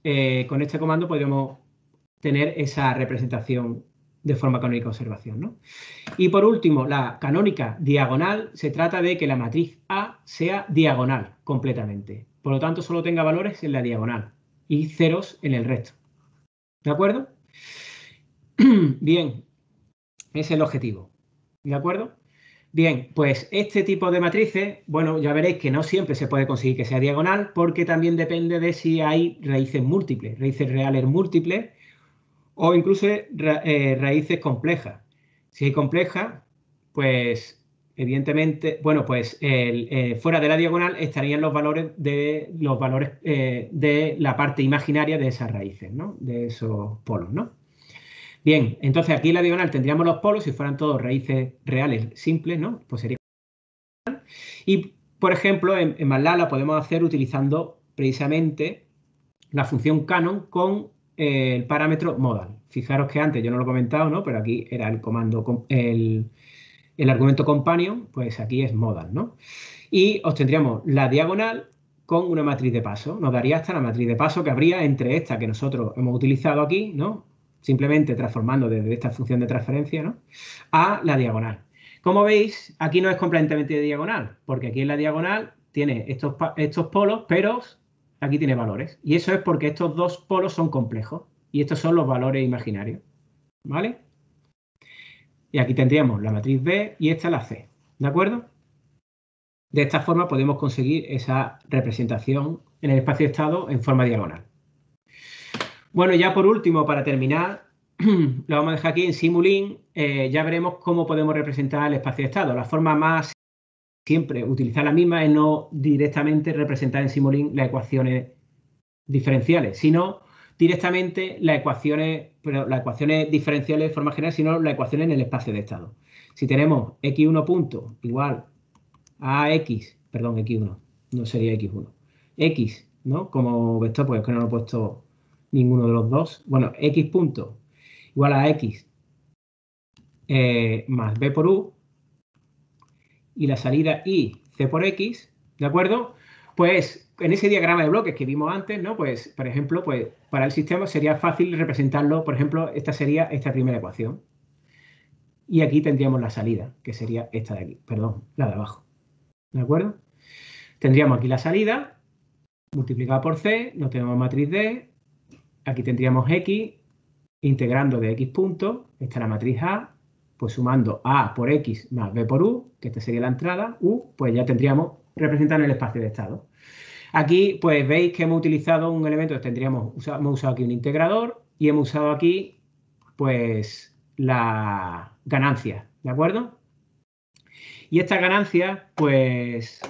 con este comando podríamos tener esa representación de forma canónica de observación, ¿no? Y por último, la canónica diagonal se trata de que la matriz A sea diagonal completamente. Por lo tanto, solo tenga valores en la diagonal y ceros en el resto. ¿De acuerdo? Bien, ese es el objetivo. ¿De acuerdo? Bien, pues este tipo de matrices, bueno, ya veréis que no siempre se puede conseguir que sea diagonal porque también depende de si hay raíces múltiples, raíces reales múltiples o incluso raíces complejas. Si hay complejas, pues evidentemente, bueno, pues fuera de la diagonal estarían los valores de la parte imaginaria de esas raíces, ¿no? De esos polos, ¿no? Bien, entonces aquí en la diagonal tendríamos los polos, si fueran todos raíces reales simples, ¿no? Pues sería. Y, por ejemplo, en MATLAB la podemos hacer utilizando precisamente la función canon con el parámetro modal. Fijaros que antes yo no lo he comentado, ¿no? Pero aquí era el comando, el argumento companion, pues aquí es modal, ¿no? Y obtendríamos la diagonal con una matriz de paso. Nos daría hasta la matriz de paso que habría entre esta que nosotros hemos utilizado aquí, ¿no? Simplemente transformando desde esta función de transferencia, ¿no? A la diagonal. Como veis, aquí no es completamente diagonal, porque aquí en la diagonal tiene estos polos, pero aquí tiene valores. Y eso es porque estos dos polos son complejos. Y estos son los valores imaginarios. ¿Vale? Y aquí tendríamos la matriz B y esta la C. ¿De acuerdo? De esta forma podemos conseguir esa representación en el espacio de estado en forma diagonal. Bueno, ya por último, para terminar, lo vamos a dejar aquí en Simulink. Ya veremos cómo podemos representar el espacio de estado. La forma más siempre utilizar la misma es no directamente representar en Simulink las ecuaciones diferenciales, sino directamente las ecuaciones diferenciales de forma general, sino las ecuaciones en el espacio de estado. Si tenemos x1 punto igual a x, perdón, x1, no sería x1, x, ¿no? Como vector, pues es que no lo he puesto ninguno de los dos. Bueno, x punto igual a x más b por u y la salida y c por x, ¿de acuerdo? Pues en ese diagrama de bloques que vimos antes, ¿no? Pues, por ejemplo, pues para el sistema sería fácil representarlo, por ejemplo, esta sería esta primera ecuación. Y aquí tendríamos la salida, que sería esta de aquí, perdón, la de abajo. ¿De acuerdo? Tendríamos aquí la salida multiplicada por c, no tenemos matriz D, aquí tendríamos x, integrando de x puntos, esta es la matriz A, pues sumando A por X más B por U, que esta sería la entrada, U, pues ya tendríamos representado en el espacio de estado. Aquí, pues veis que hemos utilizado un elemento, hemos usado aquí un integrador y hemos usado aquí, pues, la ganancia, ¿de acuerdo? Y esta ganancia, pues,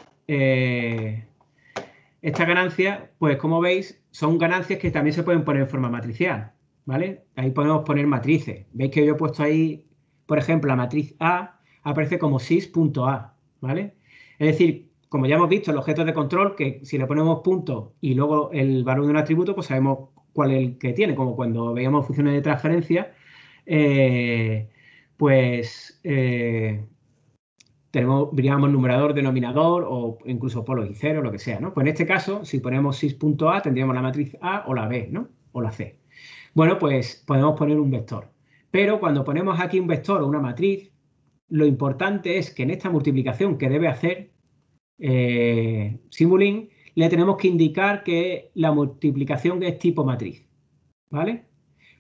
como veis, son ganancias que también se pueden poner en forma matricial, ¿vale? Ahí podemos poner matrices. Veis que yo he puesto ahí por ejemplo, la matriz A aparece como sys.A, ¿vale? Es decir, como ya hemos visto, el objeto de control, que si le ponemos punto y luego el valor de un atributo, pues sabemos cuál es el que tiene, como cuando veíamos funciones de transferencia, veríamos numerador, denominador o incluso polos y ceros, lo que sea, ¿no? Pues en este caso, si ponemos sys.A, tendríamos la matriz A o la B, ¿no? O la C. Bueno, pues podemos poner un vector. Pero cuando ponemos aquí un vector o una matriz, lo importante es que en esta multiplicación que debe hacer Simulink, le tenemos que indicar que la multiplicación es tipo matriz, ¿vale?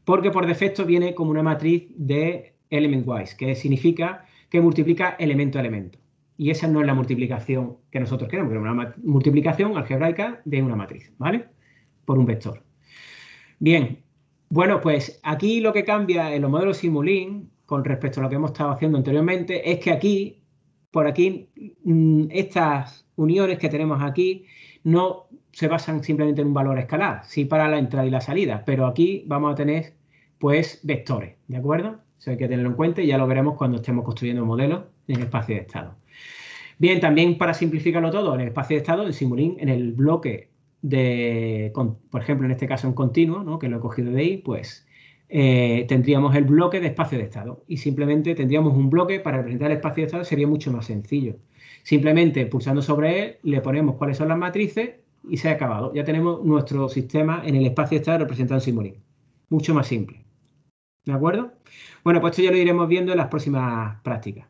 Porque por defecto viene como una matriz de element-wise, que significa que multiplica elemento a elemento. Y esa no es la multiplicación que nosotros queremos, que es una multiplicación algebraica de una matriz, ¿vale? Por un vector. Bien, bueno, pues aquí lo que cambia en los modelos Simulink con respecto a lo que hemos estado haciendo anteriormente es que aquí, por aquí, estas uniones que tenemos aquí no se basan simplemente en un valor escalar, sí para la entrada y la salida, pero aquí vamos a tener pues vectores, ¿de acuerdo? Eso hay que tenerlo en cuenta y ya lo veremos cuando estemos construyendo modelos en espacio de estado. Bien, también para simplificarlo todo, en el espacio de estado, en Simulink, en el bloque por ejemplo, en este caso en continuo, ¿no? Que lo he cogido de ahí, pues tendríamos el bloque de espacio de estado y simplemente tendríamos un bloque para representar el espacio de estado, sería mucho más sencillo. Simplemente pulsando sobre él, le ponemos cuáles son las matrices y se ha acabado. Ya tenemos nuestro sistema en el espacio de estado representado en Simulink. Mucho más simple. ¿De acuerdo? Bueno, pues esto ya lo iremos viendo en las próximas prácticas.